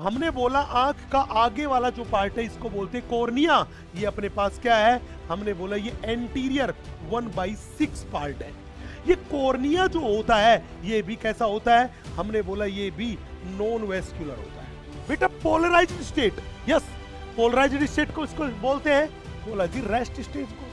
हमने बोला आंख का आगे वाला जो पार्ट है इसको बोलते हैं कॉर्निया। ये अपने पास क्या है? हमने बोला ये एंटीरियर 1/6 पार्ट है। ये कॉर्निया जो होता है ये भी कैसा होता है? हमने बोला ये भी नॉन वेस्कुलर होता है। बेटा polarised state, yes polarised state को इसको बोलते हैं, बोला जी रेस्ट स्टेज को।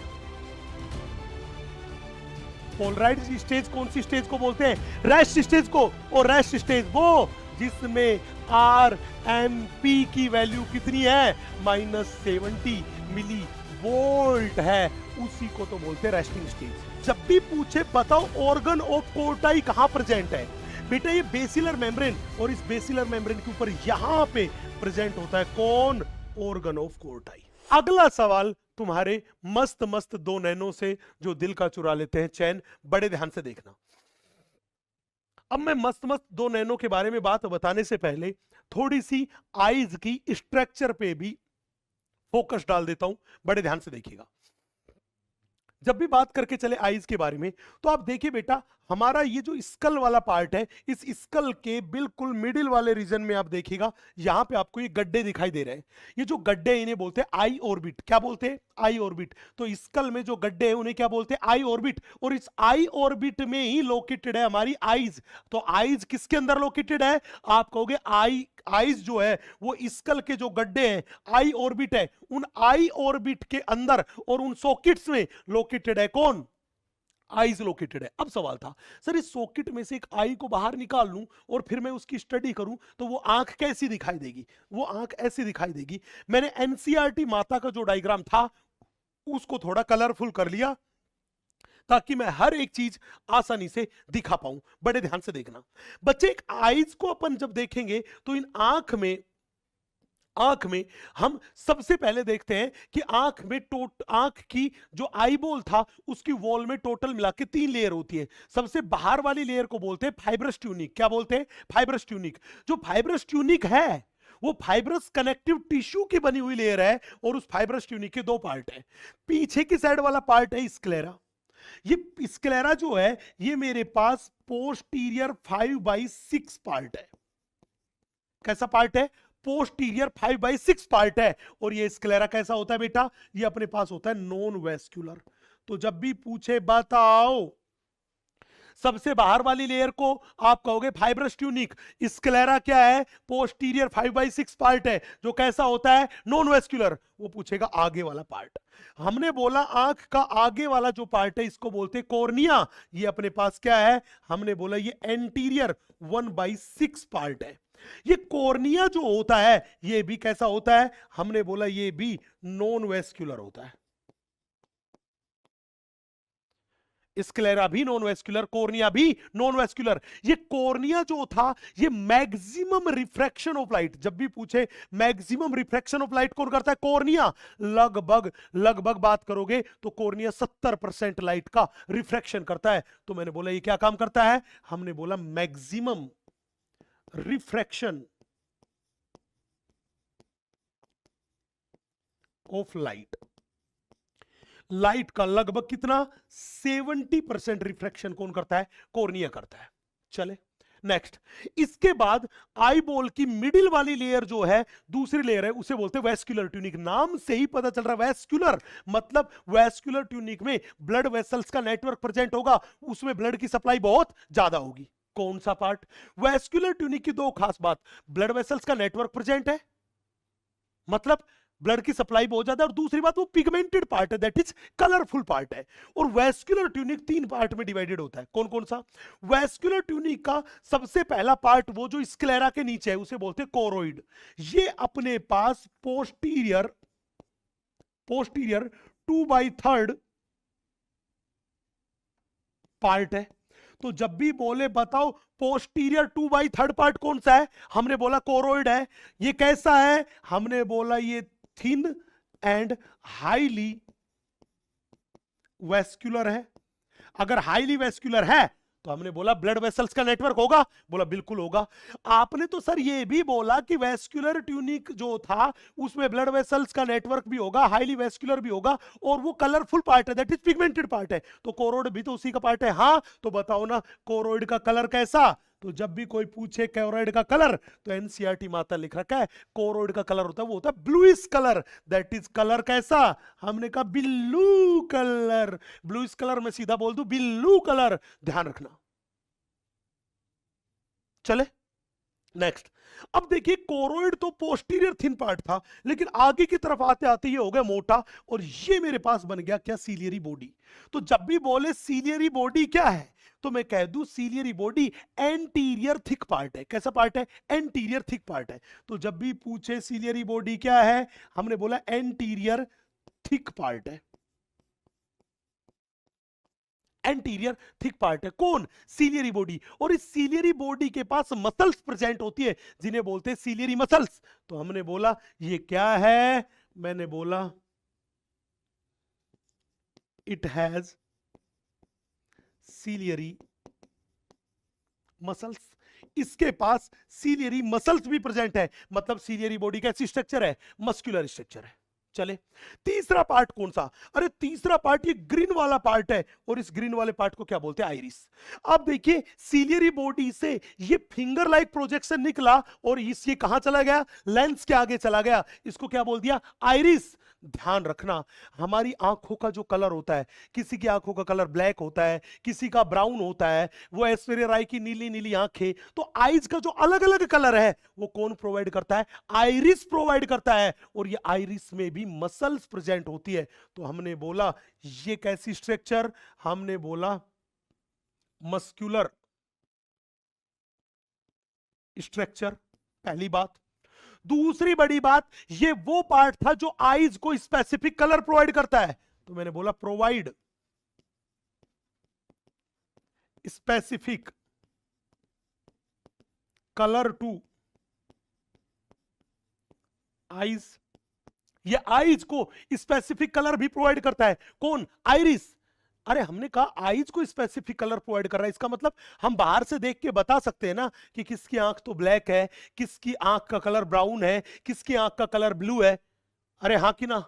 पोलराइज्ड स्टेज कौन सी स्टेज को बोलते हैं? रेस्ट स्टेज को। और रेस्ट स्टेज वो जिसमें RMP की वैल्यू कितनी है? -70 मिली वोल्ट है, उसी को तो बोलते हैं रेस्टिंग स्टेज। जब भी पूछे बताओ ऑर्गन ऑफ कोर्टाई कहां प्रेजेंट है, बेटा ये बेसिलर मेम्ब्रेन, और इस बेसिलर मेम्ब्रेन के ऊपर यहां पे प्रेजेंट होता है कौन? Organ of Corti. अगला सवाल तुम्हारे मस्त मस्त दो नैनो से जो दिल का चुरा लेते हैं चैन, बड़े ध्यान से देखना। अब मैं मस्त मस्त दो नैनो के बारे में बात बताने से पहले थोड़ी सी आईज की स्ट्रक्चर पे भी फोकस डाल देता हूं, बड़े ध्यान से देखिएगा। जब भी बात करके चले आईज के बारे में तो आप देखिए बेटा, हमारा ये जो स्कल वाला पार्ट है, इस स्कल के बिल्कुल मिडिल वाले रीजन में आप देखिएगा यहां पे आपको ये गड्ढे दिखाई दे रहे हैं। ये जो गड्ढे इन्हें बोलते हैं आई ऑर्बिट। क्या बोलते हैं? आई ऑर्बिट। तो स्कल में जो गड्ढे हैं उन्हें क्या बोलते हैं? आई ऑर्बिट। और इस आई ऑर्बिट में ही लोकेटेड है हमारी आईज। तो आईज किसके अंदर लोकेटेड है? आप कहोगे आईज जो है वो स्कल के जो गड्ढे हैं, आई ऑर्बिट है, उन आई ऑर्बिट के अंदर और उन सॉकेट्स में लोकेटेड है कौन? आईज लोकेटेड है। अब सवाल था सर इस सॉकेट में से एक आई को बाहर निकाल लूं और फिर मैं उसकी स्टडी करूं तो वो आंख कैसी दिखाई देगी? वो आंख ऐसी दिखाई देगी। मैंने एनसीईआरटी माता का जो डायग्राम था उसको थोड़ा कलरफुल कर लिया ताकि मैं हर एक चीज आसानी से दिखा पाऊं। बड़े ध्यान से देखना बच्चे, एक आईज को अपन जब देखेंगे तो इन आंख में हम सबसे पहले देखते हैं कि आंख की जो आईबॉल था उसकी वॉल में टोटल मिला के 3 लेयर होती है। सबसे बाहर वाली लेयर को बोलते हैं फाइब्रस ट्यूनिक। क्या बोलते हैं? Fibrous tunic. जो फाइब्रस ट्यूनिक है वो फाइब्रस कनेक्टिव टिश्यू की बनी हुई लेयर है और उस फाइब्रस ट्यूनिक के 2 पार्ट है। पीछे की साइड वाला पार्ट है स्क्लेरा। ये स्क्लेरा जो है ये मेरे पास पोस्टीरियर 5/6 पार्ट है। कैसा पार्ट है? पोस्टीरियर 5/6 पार्ट है। और ये स्क्लेरा कैसा होता है बेटा? ये अपने पास होता है नॉन वेस्कुलर। तो जब भी पूछे बताओ सबसे बाहर वाली लेयर को आप कहोगे फाइब्रस ट्यूनिक, स्क्लेरा क्या है? पोस्टीरियर 5/6 पार्ट है जो कैसा होता है? Non vascular. वो पूछेगा आगे वाला पार्ट। हमने बोला आंख का आगे वाला जो पार्ट है इसको बोलते हैं कॉर्निया। ये अपने पास क्या है? हमने बोला ये एंटीरियर 1/6 पार्ट है। ये कॉर्निया जो होता है ये भी कैसा होता है? हमने बोला ये भी नॉन वेस्कुलर होता है। स्क्लेरा भी नॉन वेस्कुलर, कॉर्निया भी नॉन वेस्कुलर। ये कॉर्निया जो था ये मैक्सिमम रिफ्रैक्शन ऑफ लाइट, जब भी पूछे मैक्सिमम रिफ्रैक्शन ऑफ लाइट कौन करता है? कॉर्निया। लगभग बात करोगे तो कॉर्निया 70% लाइट का रिफ्रैक्शन करता है। तो मैंने बोला ये क्या काम करता है? हमने बोला मैक्सिमम रिफ्रैक्शन ऑफ लाइट का लगभग कितना? 70% रिफ्रैक्शन कौन करता है? कॉर्निया करता है। चले नेक्स्ट। इसके बाद आईबॉल की मिडिल वाली लेयर जो है दूसरी लेयर है उसे बोलते हैं वेस्कुलर ट्यूनिक। नाम से ही पता चल रहा है वेस्कुलर, मतलब वेस्कुलर ट्यूनिक में ब्लड वेसल्स का नेटवर्क प्रेजेंट होगा, उसमें ब्लड की सप्लाई बहुत ज्यादा होगी। कौन सा पार्ट? वेस्कुलर ट्यूनिक की 2 खास बात, ब्लड वेसल्स का नेटवर्क प्रेजेंट है मतलब ब्लड की सप्लाई बहुत ज्यादा, और दूसरी बात वो पिगमेंटेड पार्ट है, दैट इज कलरफुल पार्ट है। और वेस्कुलर ट्यूनिक 3 पार्ट में डिवाइडेड होता है। कौन कौन सा? वेस्कुलर ट्यूनिक का सबसे पहला पार्ट वो जो स्क्लेरा के नीचे है उसे बोलते हैं कोरोइड। ये अपने पास पोस्टीरियर 2/3 पार्ट है। तो जब भी बोले बताओ पोस्टीरियर 2/3 पार्ट कौन सा है? हमने बोला कोरोइड है। ये कैसा है? हमने बोला ये थिन एंड हाईली वेस्कुलर है। अगर हाईली वेस्कुलर है तो हमने बोला ब्लड वेसल्स का नेटवर्क होगा, बोला बिल्कुल होगा। आपने तो सर ये भी बोला कि वेस्कुलर ट्यूनिक जो था उसमें ब्लड वेसल्स का नेटवर्क भी होगा, हाईली वेस्कुलर भी होगा, और वो कलरफुल पार्ट है, दैट इज पिगमेंटेड पार्ट है। तो कोरोइड भी तो उसी का पार्ट है। हाँ तो बताओ ना कोरोइड का कलर कैसा? तो जब भी कोई पूछे कोरोइड का कलर, तो एनसीईआरटी माता लिख रखा है कोरोइड का कलर होता है वो होता है bluish colour. That is colour कैसा, हमने कहा ब्लू कलर। ब्लूइश कलर में सीधा बोल दूं ब्लू कलर, ध्यान रखना। चले नेक्स्ट। अब देखिए कोरोइड तो पोस्टीरियर थिन पार्ट था, लेकिन आगे की तरफ आते आते ये हो गया मोटा, और ये मेरे पास बन गया क्या, सीलियरी बॉडी। तो जब भी बोले सीलियरी बॉडी क्या है, तो मैं कह दूं ciliary body anterior thick part है। कैसा पार्ट है, एंटीरियर थिक पार्ट है। तो जब भी पूछे सीलियरी बॉडी क्या है, हमने बोला एंटीरियर थिक पार्ट है। एंटीरियर थिक पार्ट है कौन, सीलियरी बॉडी। और इस सीलियरी बॉडी के पास मसल्स प्रेजेंट होती है जिन्हें बोलते हैं सीलियरी मसल्स। तो हमने बोला ये क्या है, मैंने बोला इट हैज सीलियरी मसल्स। इसके पास सीलियरी मसल्स भी प्रेजेंट है, मतलब सीलियरी बॉडी कैसी स्ट्रक्चर है, मस्कुलर स्ट्रक्चर है। चले तीसरा पार्ट कौन सा, अरे तीसरा पार्ट ये ग्रीन वाला पार्ट है, और इस ग्रीन वाले पार्ट को क्या बोलते हैं, आइरिस। अब देखिए सीलियरी बॉडी से ये फिंगर लाइक प्रोजेक्शन निकला, और इस ये कहां चला गया, लेंस के आगे चला गया, इसको क्या बोल दिया, आइरिस। ध्यान रखना हमारी आंखों का जो कलर होता है, किसी की आंखों का कलर ब्लैक होता है, किसी का ब्राउन होता है, वो ऐश्वर्या राय की नीली नीली आंखें। तो आईज का जो अलग अलग कलर है वो कौन प्रोवाइड करता है, आइरिस प्रोवाइड करता है। और ये आइरिस में भी मसल्स प्रेजेंट होती है। तो हमने बोला ये कैसी स्ट्रक्चर, हमने बोला मस्कुलर स्ट्रक्चर, पहली बात। दूसरी बड़ी बात, ये वो पार्ट था जो आईज को स्पेसिफिक कलर प्रोवाइड करता है। तो मैंने बोला provide specific colour two eyes. ये आईज को स्पेसिफिक कलर भी प्रोवाइड करता है कौन, आइरिस। अरे हमने कहा आईज को स्पेसिफिक कलर प्रोवाइड कर रहा है, इसका मतलब हम बाहर से देख के बता सकते हैं ना कि किसकी आंख तो ब्लैक है, किसकी आंख का कलर ब्राउन है, किसकी आंख का कलर ब्लू है। अरे हाँ कि ना,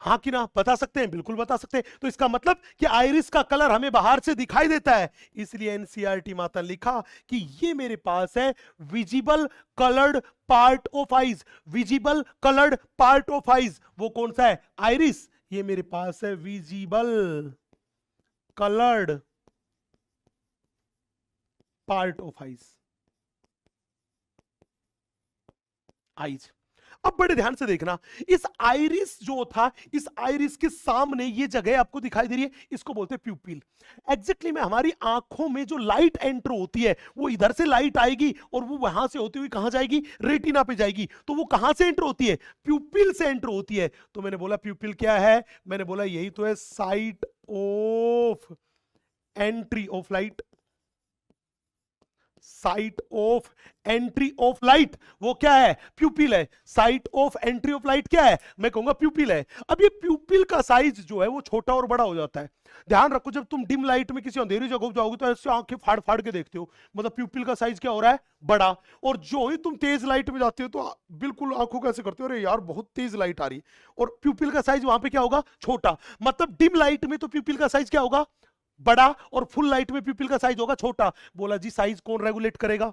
हाँ कि ना, बता सकते हैं, बिल्कुल बता सकते हैं। तो इसका मतलब कि आइरिस का कलर हमें बाहर से दिखाई देता है, इसलिए एनसीईआरटी माता लिखा कि ये मेरे पास है visible coloured part of eyes. Visible coloured part of eyes वो कौन सा है, आइरिस। ये मेरे पास है visible coloured part of eyes, eyes. अब बड़े ध्यान से देखना, इस आइरिस जो था, इस आइरिस के सामने ये जगह आपको दिखाई दे रही है, इसको बोलते हैं प्यूपिल। एग्जैक्टली में हमारी आंखों में जो लाइट एंटर होती है, वो इधर से लाइट आएगी और वो वहां से होती हुई कहां जाएगी, रेटिना पे जाएगी। तो वो कहां से एंटर होती है, प्यूपिल से एंटर होती है। तो मैंने बोला प्यूपिल क्या है, मैंने बोला यही तो है site of entry of light. Site of entry of light वो क्या है, प्यूपिल है। Site of entry of light क्या है, मैं कहूंगा प्यूपिल है। अब ये प्यूपिल का साइज जो है वो छोटा और बड़ा हो जाता है। ध्यान रखो, जब तुम डिम लाइट में किसी अंधेरी जगह जाओगे तो ऐसे आंखें फाड़ फाड़ के देखते हो, मतलब प्यूपिल का साइज क्या हो रहा है, बड़ा। और जो ही तुम तेज लाइट में जाते हो तो बिल्कुल आंखों कैसे करते हो, अरे यार बहुत तेज लाइट आ रही, और प्यूपिल का साइज वहां पे क्या होगा, छोटा। मतलब डिम लाइट में तो प्यूपिल का साइज क्या होगा, बड़ा, और फुल लाइट में प्यूपिल का साइज होगा छोटा। बोला जी साइज कौन रेगुलेट करेगा,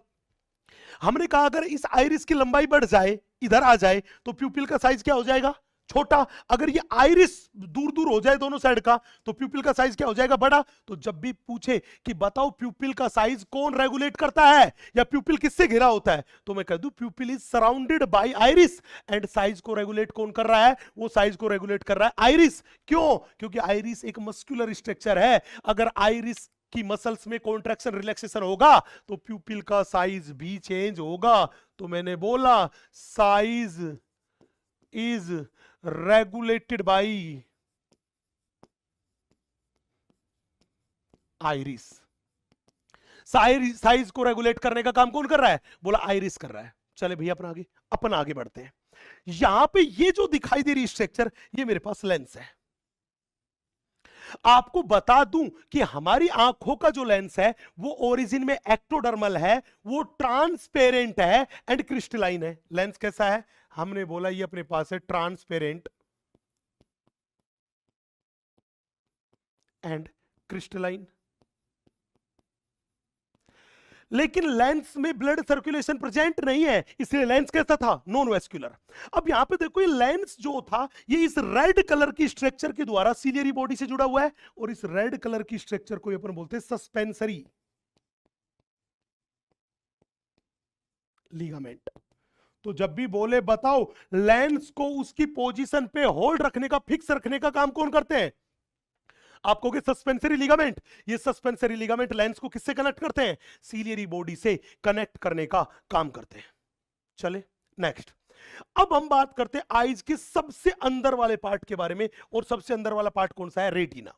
हमने कहा अगर इस आइरिस की लंबाई बढ़ जाए, इधर आ जाए, तो प्यूपिल का साइज क्या हो जाएगा, छोटा। अगर ये आइरिस दूर दूर हो जाए दोनों साइड का, तो प्यूपिल का साइज क्या हो जाएगा, बड़ा। तो जब भी पूछे कि बताओ प्यूपिल का साइज कौन रेगुलेट करता है, या प्यूपिल किससे घिरा होता है, तो मैं कह दूं प्यूपिल is surrounded by iris, and size को रेगुलेट कौन कर रहा है, वो साइज को रेगुलेट कर रहा है आइरिस। क्यों, क्योंकि आइरिस एक मस्कुलर स्ट्रक्चर है। अगर आइरिस की मसल्स में कॉन्ट्रैक्शन रिलैक्सेशन होगा तो प्यूपिल का साइज भी चेंज होगा। तो मैंने बोला size is regulated by iris. Size को रेगुलेट करने का काम कौन कर रहा है, बोला आइरिस कर रहा है। चले भैया अपन आगे बढ़ते हैं। यहां पे ये जो दिखाई दे रही स्ट्रक्चर, ये मेरे पास लेंस है। आपको बता दूं कि हमारी आंखों का जो लेंस है वो ओरिजिन में एक्टोडर्मल है, वो ट्रांसपेरेंट है एंड क्रिस्टलाइन है। लेंस कैसा है, हमने बोला ये अपने पास है ट्रांसपेरेंट एंड क्रिस्टलाइन। लेकिन लेंस में ब्लड सर्कुलेशन प्रेजेंट नहीं है, इसलिए लेंस कैसा था? Non vascular. अब यहां पे देखो, ये लेंस जो था ये इस रेड कलर की स्ट्रक्चर के द्वारा सीलियरी बॉडी से जुड़ा हुआ है, और इस रेड कलर की स्ट्रक्चर को अपन बोलते हैं सस्पेंसरी लिगामेंट। तो जब भी बोले बताओ लेंस को उसकी पोजीशन पे होल्ड रखने का, फिक्स रखने का काम कौन करते हैं? आप कहोगे सस्पेंसरी लिगामेंट। ये सस्पेंसरी लिगामेंट लेंस को किससे कनेक्ट करते हैं? सीलियरी बॉडी से कनेक्ट करने का काम करते हैं। चले नेक्स्ट। अब हम बात करते हैं आईज के सबसे अंदर वाले पार्ट के बारे में, और सबसे अंदर वाला पार्ट कौन सा है? रेटिना।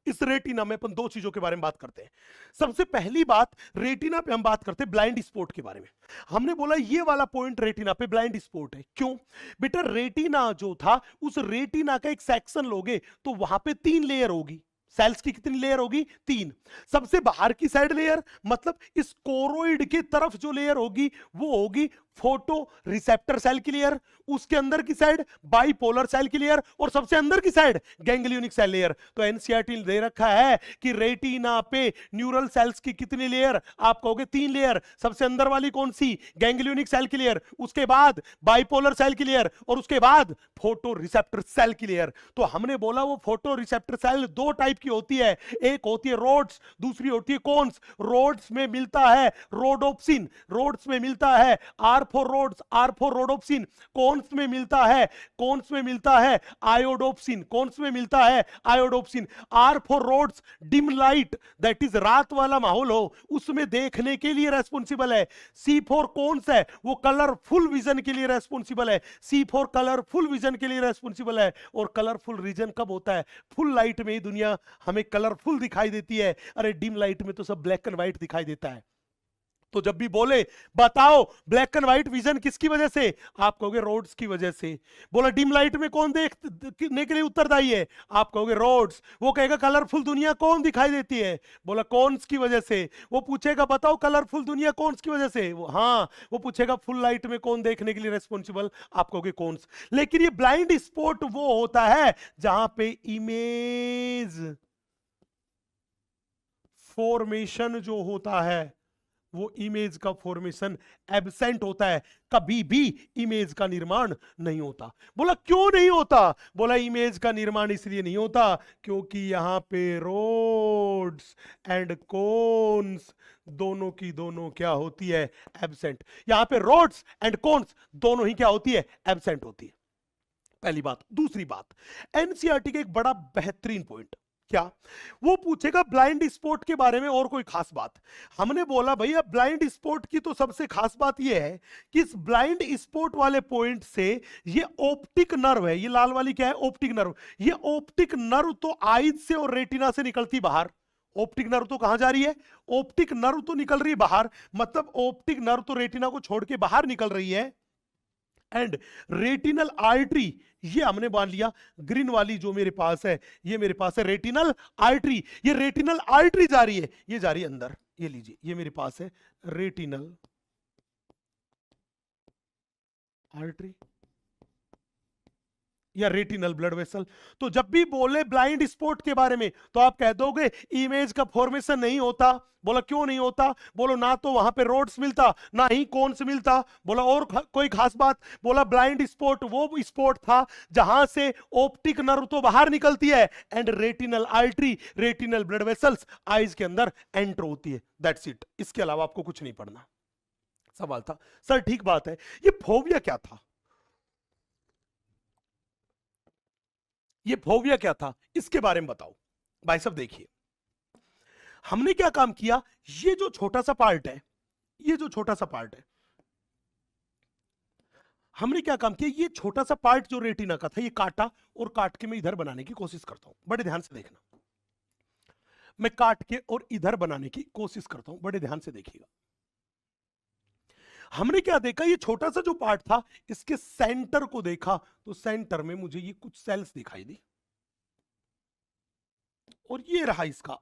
इस रेटिना में अपन दो चीजों के बारे में बात करते हैं। सबसे पहली बात, रेटिना पे हम बात करते हैं ब्लाइंड स्पॉट के बारे में। हमने बोला ये वाला पॉइंट रेटिना पे ब्लाइंड स्पॉट है। क्यों बेटा? रेटिना जो था, उस रेटिना का एक सेक्शन लोगे तो वहां पे 3 लेयर होगी। सेल्स की कितनी लेयर होगी? 3। सबसे बाहर की साइड लेयर, मतलब इस कोरोइड के तरफ जो लेयर होगी वो होगी फोटो रिसेप्टर सेल की लेयर, उसके अंदर की साइड बाइपोलर सेल की लेयर, और सबसे अंदर की साइड गैंग्लियोनिक सेल लेयर। तो एनसीईआरटी दे रखा है कि रेटिना पे न्यूरल सेल्स की कितनी लेयर? आप कहोगे 3 लेयर। सबसे अंदर वाली कौन सी? गैंग्लियोनिक सेल की लेयर, उसके बाद बाइपोलर सेल की लेयर, और उसके बाद फोटो रिसेप्टर सेल की लेयर। तो हमने बोला वो फोटो रिसेप्टर सेल 2 टाइप की होती है, एक होती है रोड्स, दूसरी होती है कोन्स। रोड्स में मिलता है रोडोप्सिन, रोड्स में मिलता है R for rods, R for rhodopsin. Cones में मिलता है, कोन्स में मिलता है आयोडोप्सिन, कोन्स में मिलता है iodopsin. Are for rods dim light, that is रात वाला माहौल हो उसमें देखने के लिए रेस्पॉन्सिबल है। सी फॉर कोन्स है, वो कलरफुल विजन के लिए रेस्पॉन्सिबल है। सी फॉर कलरफुल विजन के लिए रेस्पॉन्सिबल है। और कलरफुल विजन कब होता है? फुल लाइट में ही दुनिया हमें कलरफुल दिखाई देती है, अरे डिम लाइट में तो सब ब्लैक एंड व्हाइट दिखाई देता है। तो जब भी बोले बताओ ब्लैक एंड व्हाइट विजन किसकी वजह से? आप कहोगे रोड्स की वजह से। बोला डिम लाइट में कौन देखने के लिए उत्तरदायी है? आप कहोगे रोड्स। वो कहेगा कलरफुल दुनिया कौन दिखाई देती है? बोला कौन्स की वजह से। वो पूछेगा बताओ कलरफुल दुनिया कौन्स की वजह से? वो पूछेगा फुल लाइट में कौन देखने के लिए रेस्पॉन्सिबल? आप कहोगे कौन्स। लेकिन ये ब्लाइंड स्पॉट वो होता है जहां पे इमेज फॉर्मेशन जो होता है, वो इमेज का फॉर्मेशन एब्सेंट होता है, कभी भी इमेज का निर्माण नहीं होता। बोला क्यों नहीं होता? बोला इमेज का निर्माण इसलिए नहीं होता क्योंकि यहां पे रोड्स एंड कोन्स दोनों की दोनों क्या होती है? एब्सेंट। यहां पे रोड्स एंड कोन्स दोनों ही क्या होती है? एब्सेंट होती है। पहली बात। दूसरी बात, एनसीईआरटी का एक बड़ा बेहतरीन पॉइंट, क्या वो पूछेगा ब्लाइंड स्पॉट के बारे में और कोई खास बात? हमने बोला भैया ब्लाइंड स्पॉट की तो सबसे खास बात यह है कि इस ब्लाइंड स्पॉट वाले पॉइंट से ये ऑप्टिक नर्व है, ये लाल वाली क्या है? Optic nerve. ये ऑप्टिक नर्व तो आईज से और रेटिना से निकलती बाहर। ऑप्टिक नर्व तो कहां जा रही है? ऑप्टिक नर्व तो निकल रही है बाहर, मतलब ऑप्टिक नर्व तो रेटिना को छोड़ के बाहर निकल रही है। एंड रेटिनल आर्टरी, ये हमने मान लिया ग्रीन वाली जो मेरे पास है, ये मेरे पास है रेटिनल आर्टरी। ये रेटिनल आर्टरी जा रही है, ये जा रही है अंदर। ये लीजिए, ये मेरे पास है रेटिनल आर्टरी या रेटिनल ब्लड वेसल। तो जब भी बोले ब्लाइंड स्पॉट के बारे में तो आप कह दोगे इमेज का फॉर्मेशन नहीं होता। बोला क्यों नहीं होता? बोलो ना तो वहां पे रोड्स मिलता, ना ही कोन्स मिलता। बोला और कोई खास बात? बोला ब्लाइंड स्पॉट वो स्पॉट था जहां से ऑप्टिक नर्व तो बाहर निकलती है and retinal artery, retinal blood vessels eyes के अंदर एंटर होती है। दैट्स इट, इसके अलावा आपको कुछ नहीं पढ़ना। सवाल था सर ठीक बात है, ये फोबिया क्या था? ये फोबिया क्या था, इसके बारे में बताओ। भाई साहब देखिए, हमने क्या काम किया, ये जो छोटा सा पार्ट है, ये जो छोटा सा पार्ट है, हमने क्या काम किया, ये छोटा सा पार्ट जो रेटिना का था ये काटा, और काट के मैं इधर बनाने की कोशिश करता हूं। बड़े ध्यान से देखना, मैं काट के और इधर बनाने की कोशिश करता हूं, बड़े ध्यान से देखिएगा। हमने क्या देखा, ये छोटा सा जो पार्ट था इसके सेंटर को देखा, तो सेंटर में मुझे ये कुछ सेल्स दिखाई दी, और ये रहा इसका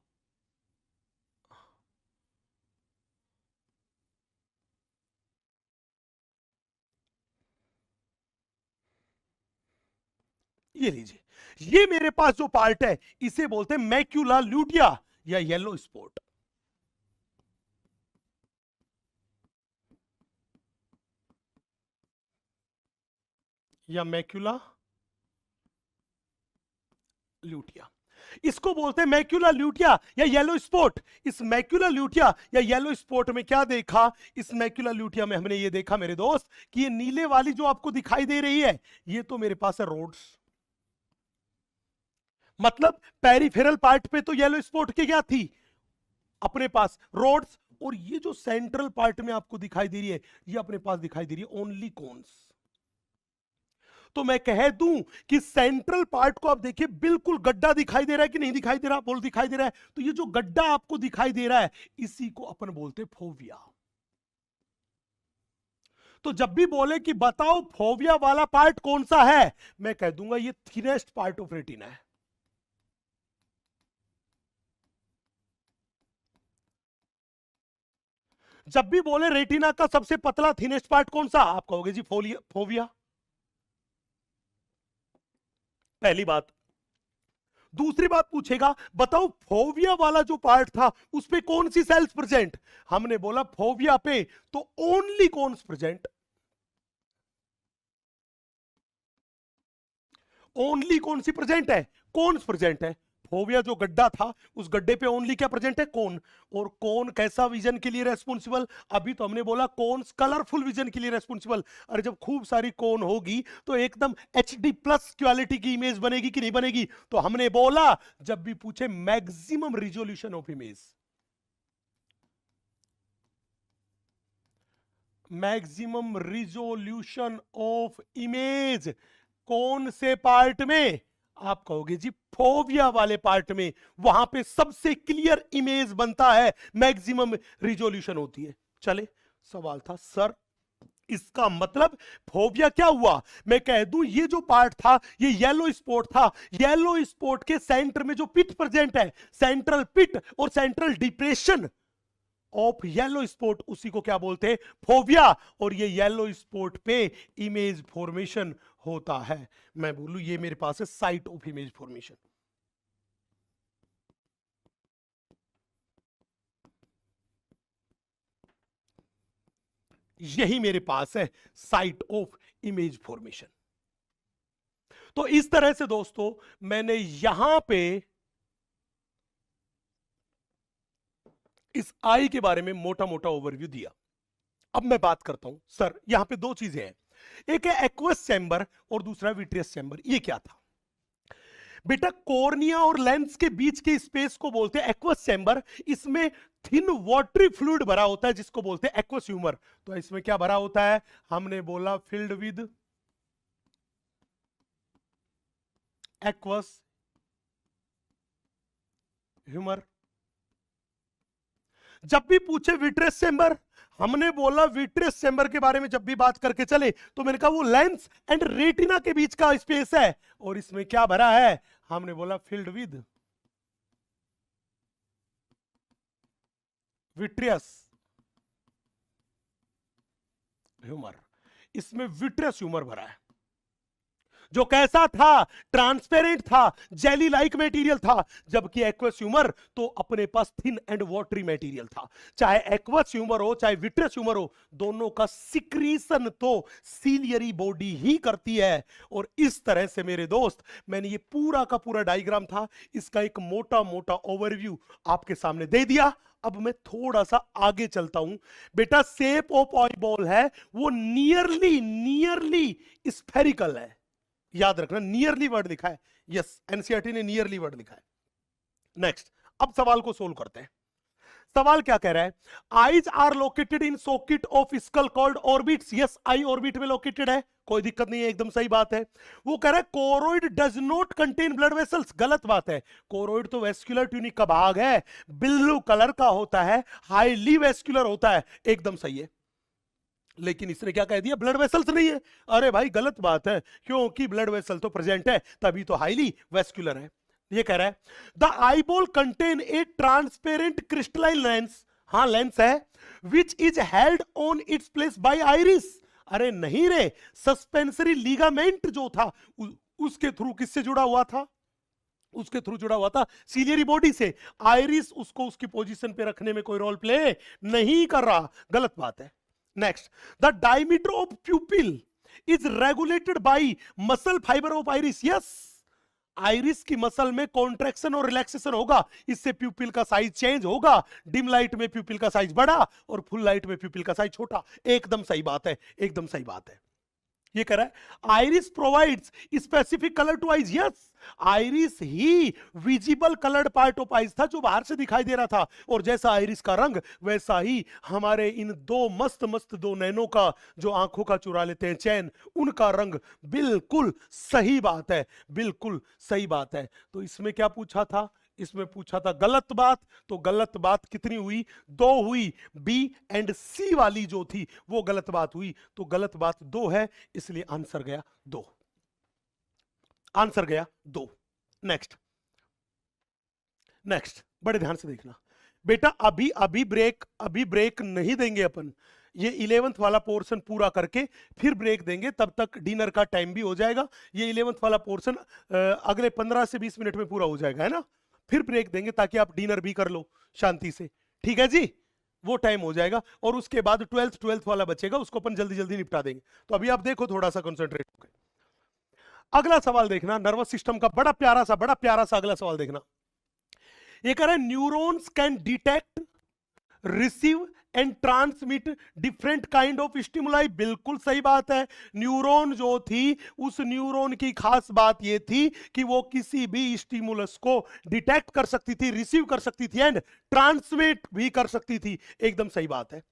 ये लीजिए, ये मेरे पास जो पार्ट है इसे बोलते हैं मैक्यूला ल्यूटिया या येलो स्पॉट। या मैक्यूला ल्यूटिया। इसको बोलते हैं मैक्यूला ल्यूटिया या येलो स्पॉट। इस मैक्यूला ल्यूटिया या येलो स्पॉट में क्या देखा? इस मैक्यूला ल्यूटिया में हमने ये देखा मेरे दोस्त कि ये नीले वाली जो आपको दिखाई दे रही है, ये तो मेरे पास है रोड्स, मतलब पेरिफेरल पार्ट पे तो येलो स्पॉट की क्या थी अपने पास? रोड्स। और ये जो सेंट्रल पार्ट में आपको दिखाई दे रही है, ये अपने पास दिखाई दे रही है ओनली कोन्स। तो मैं कह दूं कि सेंट्रल पार्ट को आप देखिए, बिल्कुल गड्ढा दिखाई दे रहा है कि नहीं दिखाई दे रहा? बोल दिखाई दे रहा है। तो ये जो गड्ढा आपको दिखाई दे रहा है, इसी को अपन बोलते फोविया। तो जब भी बोले कि बताओ फोविया वाला पार्ट कौन सा है, मैं कह दूंगा ये थिनेस्ट पार्ट ऑफ रेटिना है। जब भी बोले रेटिना का सबसे पतला थिनेस्ट पार्ट कौन सा, आप कहोगे जी फोविया। पहली बात। दूसरी बात पूछेगा, बताओ फोविया वाला जो पार्ट था उस पे कौन सी सेल्स प्रेजेंट? हमने बोला फोविया पे तो ओनली कोन्स प्रेजेंट। ओनली कौन सी प्रेजेंट है? कोन्स प्रेजेंट है। फोविया जो गड्ढा था, उस गड्ढे पे ओनली क्या प्रेजेंट है? कोन। और कोन कैसा विजन के लिए रेस्पॉन्सिबल? अभी तो हमने बोला कोन्स कलरफुल विजन के लिए रेस्पॉन्सिबल। अरे जब खूब सारी कोन होगी तो एकदम HD प्लस क्वालिटी की इमेज बनेगी कि नहीं बनेगी? तो हमने बोला जब भी पूछे maximum resolution of image, maximum resolution of image कौन से पार्ट में? आप कहोगे जी फोविया वाले पार्ट में। वहां पे सबसे क्लियर इमेज बनता है, मैक्सिमम रिजोल्यूशन होती है। चले, सवाल था सर इसका मतलब फोविया क्या हुआ? मैं कह दूं ये जो पार्ट था ये येलो स्पॉट था। येलो स्पॉट के सेंटर में जो पिट प्रेजेंट है, सेंट्रल पिट और central depression of yellow spot, उसी को क्या बोलते हैं? फोविया। और ये येलो स्पॉट पे इमेज फॉर्मेशन होता है। मैं बोलूं ये मेरे पास है साइट ऑफ इमेज फॉर्मेशन। यही मेरे पास है साइट ऑफ इमेज फॉर्मेशन। तो इस तरह से दोस्तों मैंने यहां पे इस आई के बारे में मोटा मोटा ओवरव्यू दिया। अब मैं बात करता हूं सर यहां पे दो चीजें हैं, एक है एक्वस चैम्बर और दूसरा विट्रियस चैम्बर। ये क्या था बेटा? कॉर्निया और लेंस के बीच के स्पेस को बोलते हैं एक्वस चैम्बर। इसमें थिन वाटरी फ्लूइड भरा होता है जिसको बोलते हैं एक्वस ह्यूमर। तो इसमें क्या भरा होता है? हमने बोला फिल्ड विद एक्वस ह्यूमर। जब भी पूछे विट्रियस चैम्बर, हमने बोला विट्रियस चैम्बर के बारे में जब भी बात करके चले तो मैंने कहा वो लेंस एंड रेटिना के बीच का स्पेस है। और इसमें क्या भरा है? हमने बोला फिल्ड विद विट्रियस ह्यूमर। इसमें विट्रियस ह्यूमर भरा है जो कैसा था? ट्रांसपेरेंट था, जेली लाइक मटेरियल था। जबकि एक्वस ह्यूमर तो अपने पास थिन एंड वाटरी मटेरियल था। चाहे एक्वस ह्यूमर हो चाहे विट्रियस ह्यूमर हो, दोनों का सिक्रीशन तो सीलियरी बॉडी ही करती है। और इस तरह से मेरे दोस्त मैंने ये पूरा का पूरा डायग्राम था, इसका एक मोटा मोटा ओवरव्यू आपके सामने दे दिया। अब मैं थोड़ा सा आगे चलता हूं। बेटा शेप ऑफ आई बॉल है वो नियरली स्फेरिकल है। याद रखना नियरली वर्ड लिखा है। यस, एनसीईआरटी ने नियरली वर्ड लिखा है। नेक्स्ट, अब सवाल को सोल्व करते हैं। सवाल क्या कह रहा है? Eyes are located in socket of skull called orbits. Yes, eye orbit में लोकेटेड है, कोई दिक्कत नहीं है, एकदम सही बात है। वो कह रहा है choroid does not contain blood vessels. गलत बात है। कोरोइड तो वेस्कुलर ट्यूनिक का भाग है, ब्लू कलर का होता है, हाईली वेस्कुलर होता है, एकदम सही है। लेकिन इसने क्या कह दिया? ब्लड वेसल्स नहीं है। अरे भाई गलत बात है, क्योंकि ब्लड वेसल तो प्रेजेंट है, तभी तो हाईली वेस्कुलर है। ये कह रहा है the eyeball contain a transparent crystalline lens. हाँ लेंस है, which is held on its place by iris. अरे नहीं रे, सस्पेंसरी लीगामेंट जो था उसके थ्रू किससे जुड़ा हुआ था? उसके थ्रू जुड़ा हुआ था सीलियरी बॉडी से। आइरिस उसको उसकी पोजीशन पे रखने में कोई रोल प्ले नहीं कर रहा। गलत बात है। Next, the diameter of प्यूपिल is regulated by muscle fibre of iris. Yes, iris की मसल में कॉन्ट्रैक्शन और रिलैक्सेशन होगा, इससे प्यूपिल का साइज चेंज होगा। डिम लाइट में प्यूपिल का साइज बड़ा और फुल लाइट में प्यूपिल का साइज छोटा। एकदम सही बात है, एकदम सही बात है। ये कह रहा है iris provides specific colour to eyes. Yes, iris ही visible coloured part of eyes था, जो बाहर से दिखाई दे रहा था। और जैसा आइरिस का रंग, वैसा ही हमारे इन दो मस्त मस्त दो नैनों का जो आंखों का चुरा लेते हैं चैन, उनका रंग। बिल्कुल सही बात है, बिल्कुल सही बात है। तो इसमें क्या पूछा था? इसमें पूछा था गलत बात। तो गलत बात कितनी हुई? 2 हुई। बी एंड सी वाली जो थी वो गलत बात हुई। तो गलत बात 2 है, इसलिए आंसर गया 2। आंसर गया 2। नेक्स्ट, नेक्स्ट बड़े ध्यान से देखना बेटा। अभी ब्रेक नहीं देंगे अपन। ये 11th वाला पोर्शन पूरा करके फिर ब्रेक देंगे, तब तक डिनर का टाइम भी हो जाएगा। ये 11th वाला पोर्शन अगले 15 से 20 मिनट में पूरा हो जाएगा, है ना। फिर ब्रेक देंगे ताकि आप डिनर भी कर लो शांति से, ठीक है जी। वो टाइम हो जाएगा और उसके बाद 12th वाला बचेगा, उसको अपन जल्दी जल्दी निपटा देंगे। तो अभी आप देखो, थोड़ा सा कंसंट्रेट होकर। अगला सवाल देखना, नर्वस सिस्टम का बड़ा प्यारा सा अगला सवाल देखना। ये कह रहा है neurons can detect, receive and transmit different kind of stimuli. बिल्कुल सही बात है। न्यूरॉन जो थी, उस न्यूरॉन की खास बात यह थी कि वो किसी भी स्टिमुलस को डिटेक्ट कर सकती थी, रिसीव कर सकती थी एंड ट्रांसमिट भी कर सकती थी। एकदम सही बात है।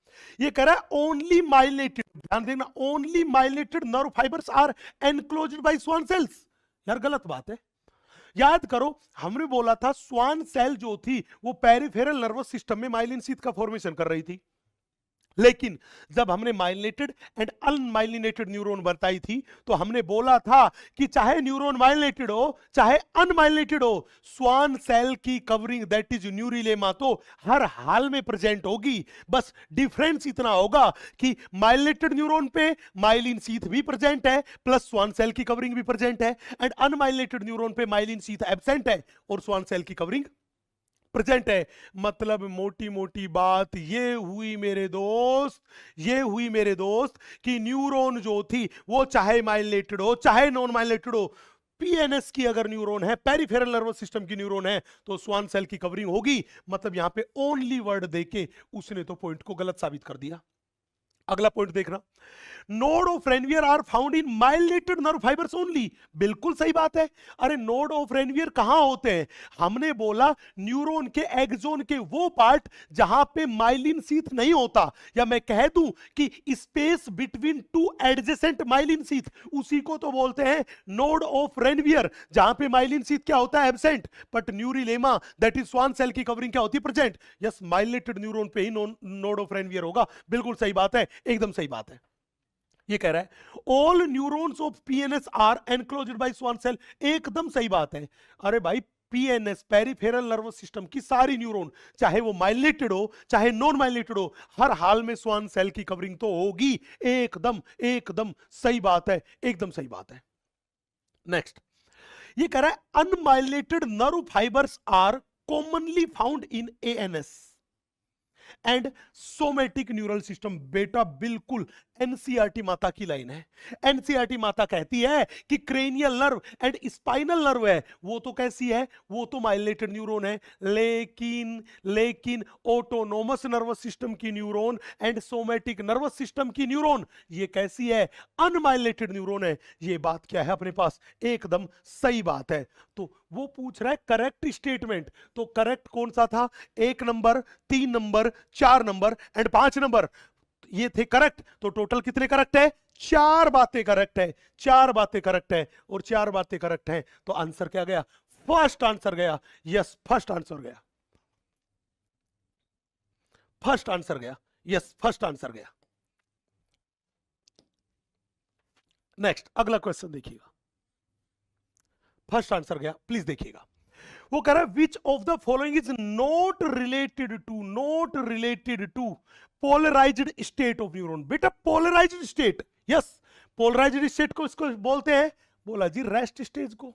ये कह रहा है ओनली माइलेटेड, ध्यान देना, only myelinated nerve fibres are enclosed by Schwann cells. यार गलत बात है। याद करो, हमने बोला था स्वान सेल जो थी वो पेरिफेरल नर्वस सिस्टम में माइलिन शीथ का फॉर्मेशन कर रही थी। लेकिन जब हमने माइलिनेटेड एंड अनमाइलिनेटेड न्यूरॉन बताई थी, तो हमने बोला था कि चाहे न्यूरॉन माइलिनेटेड हो चाहे अनमाइलिनेटेड हो, स्वान सेल की कवरिंग दैट इज न्यूरिलेमा तो हर हाल में प्रेजेंट होगी। बस डिफरेंस इतना होगा कि माइलिनेटेड न्यूरॉन पे माइलिन शीथ भी प्रेजेंट है प्लस स्वान सेल की कवरिंग भी प्रेजेंट है, एंड अनमाइलिनेटेड न्यूरॉन पे माइलिन शीथ एब्सेंट है और स्वान सेल की कवरिंग प्रेजेंट है। मतलब मोटी मोटी बात ये हुई मेरे दोस्त, कि न्यूरॉन जो थी वो चाहे माइलिनेटेड हो चाहे नॉन माइलिनेटेड हो, पीएनएस की अगर न्यूरॉन है, पेरिफेरल नर्वस सिस्टम की न्यूरॉन है, तो स्वान सेल की कवरिंग होगी। मतलब यहां पे ओनली वर्ड देके उसने तो पॉइंट को गलत साबित कर दिया। अगला पॉइंट देखना, node of Ranvier are found in myelinated nerve fibres only. बिल्कुल सही बात है। अरे नोड ऑफ रेनवियर कहां होते हैं? हमने बोला न्यूरॉन के एक्सोन के वो पार्ट जहां पे माइलिन शीथ नहीं होता, या मैं कह दूं कि space between two adjacent myelin sheath, उसी को तो बोलते हैं नोड ऑफ रेनवियर, जहां पे माइलिन शीथ क्या होता है? Absent. But neurilemma that is Schwann cell की कवरिंग क्या होती है? प्रेजेंट। यस, माइलिनेटेड न्यूरॉन पे ही नोड ऑफ रेनवियर होगा। बिल्कुल सही बात है, एकदम सही बात है। ये कह रहा है all neurons of PNS are enclosed by Schwann cell. एकदम सही बात है। अरे भाई, पीएनएस पेरिफेरल नर्वस सिस्टम की सारी न्यूरॉन, चाहे वो माइलिनेटेड हो चाहे नॉन माइलिनेटेड हो, हर हाल में स्वान सेल की कवरिंग तो होगी। एकदम एकदम सही बात है, एकदम सही बात है। नेक्स्ट, ये कह रहा है unmyelinated nerve fibres are commonly found in ANS and somatic neural system. बेटा बिल्कुल एनसीईआरटी माता की लाइन है। एनसीईआरटी माता कहती है कि cranial nerve and spinal nerve है, वो तो कैसी है? वो तो माइलिनेटेड न्यूरॉन है। लेकिन ऑटोनोमस नर्वस सिस्टम की neuron and somatic nervous system की न्यूरॉन ये कैसी है? अनमाइलिनेटेड न्यूरॉन है। ये बात क्या है अपने पास? एकदम सही बात है। तो वो पूछ रहा है करेक्ट स्टेटमेंट, तो करेक्ट कौन सा था? 1 number, 3 number, 4 number and 5 number, ये थे करेक्ट। तो टोटल कितने करेक्ट है? 4 बातें करेक्ट है, 4 बातें करेक्ट है और 4 बातें करेक्ट है। तो आंसर क्या गया? फर्स्ट आंसर गया। यस, फर्स्ट आंसर गया, फर्स्ट आंसर गया। यस, फर्स्ट आंसर गया। नेक्स्ट, अगला क्वेश्चन देखिएगा। फर्स्ट आंसर गया, प्लीज देखिएगा। वो कह रहा है which of the following is not related to polarised state of neuron. बेटा polarised state, yes, polarised state को इसको बोलते हैं, बोला जी रेस्ट स्टेज को।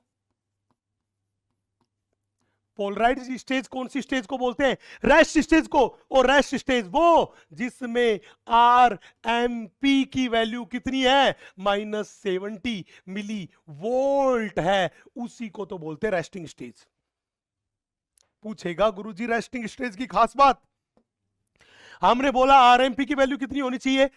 पोलराइज्ड स्टेज कौन सी स्टेज को बोलते हैं? रेस्ट स्टेज को। और रेस्ट स्टेज वो जिसमें आर एम पी की वैल्यू कितनी है? -70 मिली वोल्ट है, उसी को तो बोलते हैं रेस्टिंग स्टेज। पूछेगा गुरुजी रेस्टिंग स्टेज की खास बात। हमने बोला आरएमपी की वैल्यू कितनी होनी चाहिए?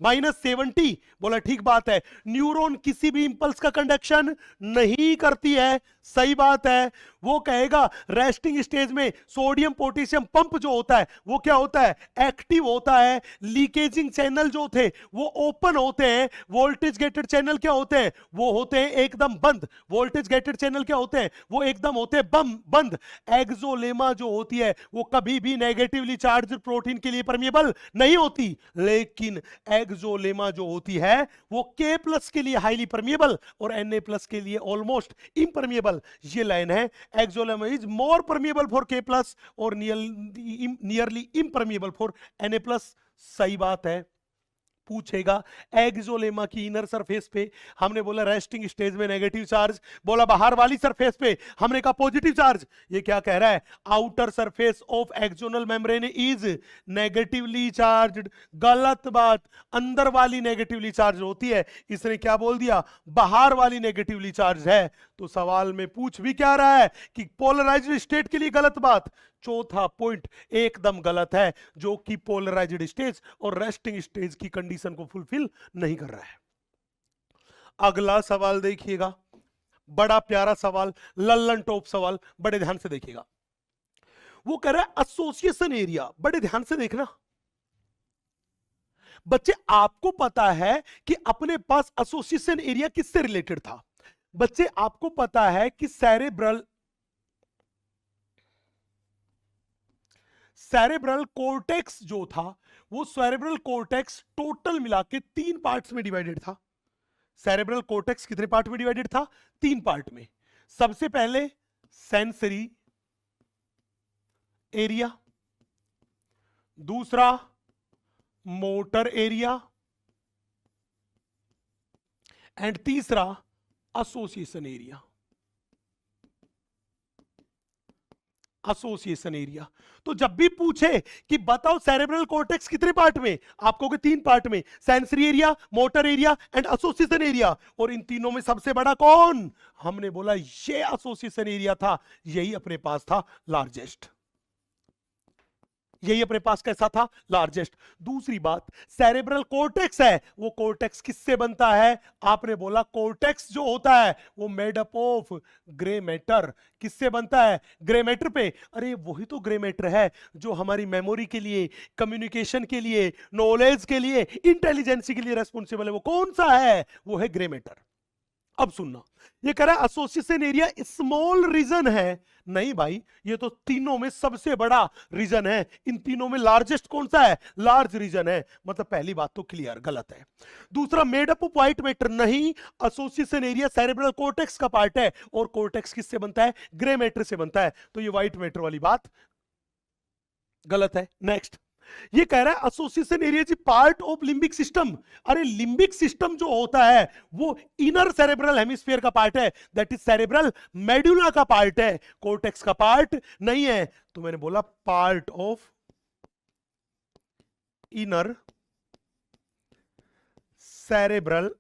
-70। बोला ठीक बात है। न्यूरॉन किसी भी इंपल्स का कंडक्शन नहीं करती है, सही बात है। वो कहेगा रेस्टिंग स्टेज में सोडियम पोटेशियम पंप जो होता है वो क्या होता है? एक्टिव होता है। लीकेजिंग चैनल जो थे वो ओपन होते हैं। वोल्टेज गेटेड चैनल क्या होते हैं? वो होते हैं एकदम बंद। वोल्टेज गेटेड चैनल क्या होते हैं? वो एकदम होते हैं बंद। एक्सोलेमा जो होती है वो कभी भी नेगेटिवली चार्ज प्रोटीन के लिए परमिएबल नहीं होती, लेकिन एक्सोलेमा जो होती है वो K+ के लिए हाईली परमिएबल और Na+ के लिए ऑलमोस्ट इम्परमिएबल। ये लाइन है, axolemma is more permeable for K+ और नियरली इम्परमिएबल फॉर Na+। सही बात है। पूछेगा एक्सोलेमा की इनर सरफेस पे हमने बोला रेस्टिंग स्टेज में नेगेटिव चार्ज, बोला बाहर वाली सरफेस पे हमने कहा पॉजिटिव चार्ज। ये क्या कह रहा है? Outer surface of axonal membrane is negatively charged. गलत बात, अंदर वाली नेगेटिवली चार्ज होती है। इसने क्या बोल दिया? बाहर वाली नेगेटिवली चार्ज है। तो सवाल में पूछ भी क्या रहा है कि पोलराइज्ड स्टेट के लिए गलत बात। चौथा पॉइंट एकदम गलत है, जो कि पोलराइज्ड स्टेज और रेस्टिंग स्टेज की कंडीशन को फुलफिल नहीं कर रहा है। अगला सवाल देखिएगा, बड़ा प्यारा सवाल, लल्लन टॉप सवाल, बड़े ध्यान से देखिएगा। वो कह रहा है एसोसिएशन एरिया। बड़े ध्यान से देखना बच्चे, आपको पता है कि अपने पास एसोसिएशन एरिया किससे रिलेटेड था? बच्चे आपको पता है कि सेरेब्रल कोर्टेक्स जो था वो सेरेब्रल कोर्टेक्स टोटल मिला के 3 पार्ट्स में डिवाइडेड था। सेरेब्रल कोर्टेक्स कितने पार्ट में डिवाइडेड था? 3 पार्ट में। सबसे पहले सेंसरी एरिया, दूसरा मोटर एरिया एंड तीसरा एसोसिएशन एरिया। Association area. तो जब भी पूछे कि बताओ सेरेब्रल कॉर्टेक्स कितने पार्ट में, आप कहोगे 3 पार्ट में, sensory area, motor area and association area. और इन तीनों में सबसे बड़ा कौन? हमने बोला ये एसोसिएशन एरिया था, यही अपने पास था लार्जेस्ट। यही अपने पास कैसा था? लार्जेस्ट। दूसरी बात, सेरेब्रल कोर्टेक्स है, वो कोर्टेक्स किससे बनता है? आपने बोला कोर्टेक्स जो होता है वो made up of grey matter. किससे बनता है? ग्रे मैटर पे। अरे वही तो ग्रे मैटर है जो हमारी मेमोरी के लिए, कम्युनिकेशन के लिए, नॉलेज के लिए, इंटेलिजेंसी के लिए रेस्पॉन्सिबल है। वो कौन सा है? वो है ग्रे मैटर। अब सुनना, ये कह रहा है एसोसिएशन एरिया स्मॉल रीजन है। नहीं भाई, ये तो तीनों में सबसे बड़ा रीजन है। इन तीनों में लार्जेस्ट कौन सा है? लार्ज रीजन है। मतलब पहली बात तो क्लियर, गलत है। दूसरा, made up of white matter, नहीं, एसोसिएशन एरिया सेरेब्रल कोर्टेक्स का पार्ट है और कोर्टेक्स किससे बनता है? ग्रे मैटर से बनता है। तो ये व्हाइट मैटर वाली बात गलत है। नेक्स्ट, ये कह रहा है एसोसिएशन एरिया जी पार्ट ऑफ लिम्बिक सिस्टम। अरे लिम्बिक सिस्टम जो होता है वो इनर सेरेब्रल हेमिस्फीयर का पार्ट है, दैट इज सेरेब्रल मेडुला का पार्ट है, कोर्टेक्स का पार्ट नहीं है। तो मैंने बोला part of inner cerebral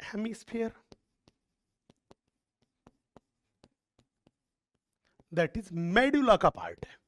hemisphere, that is medulla का पार्ट है।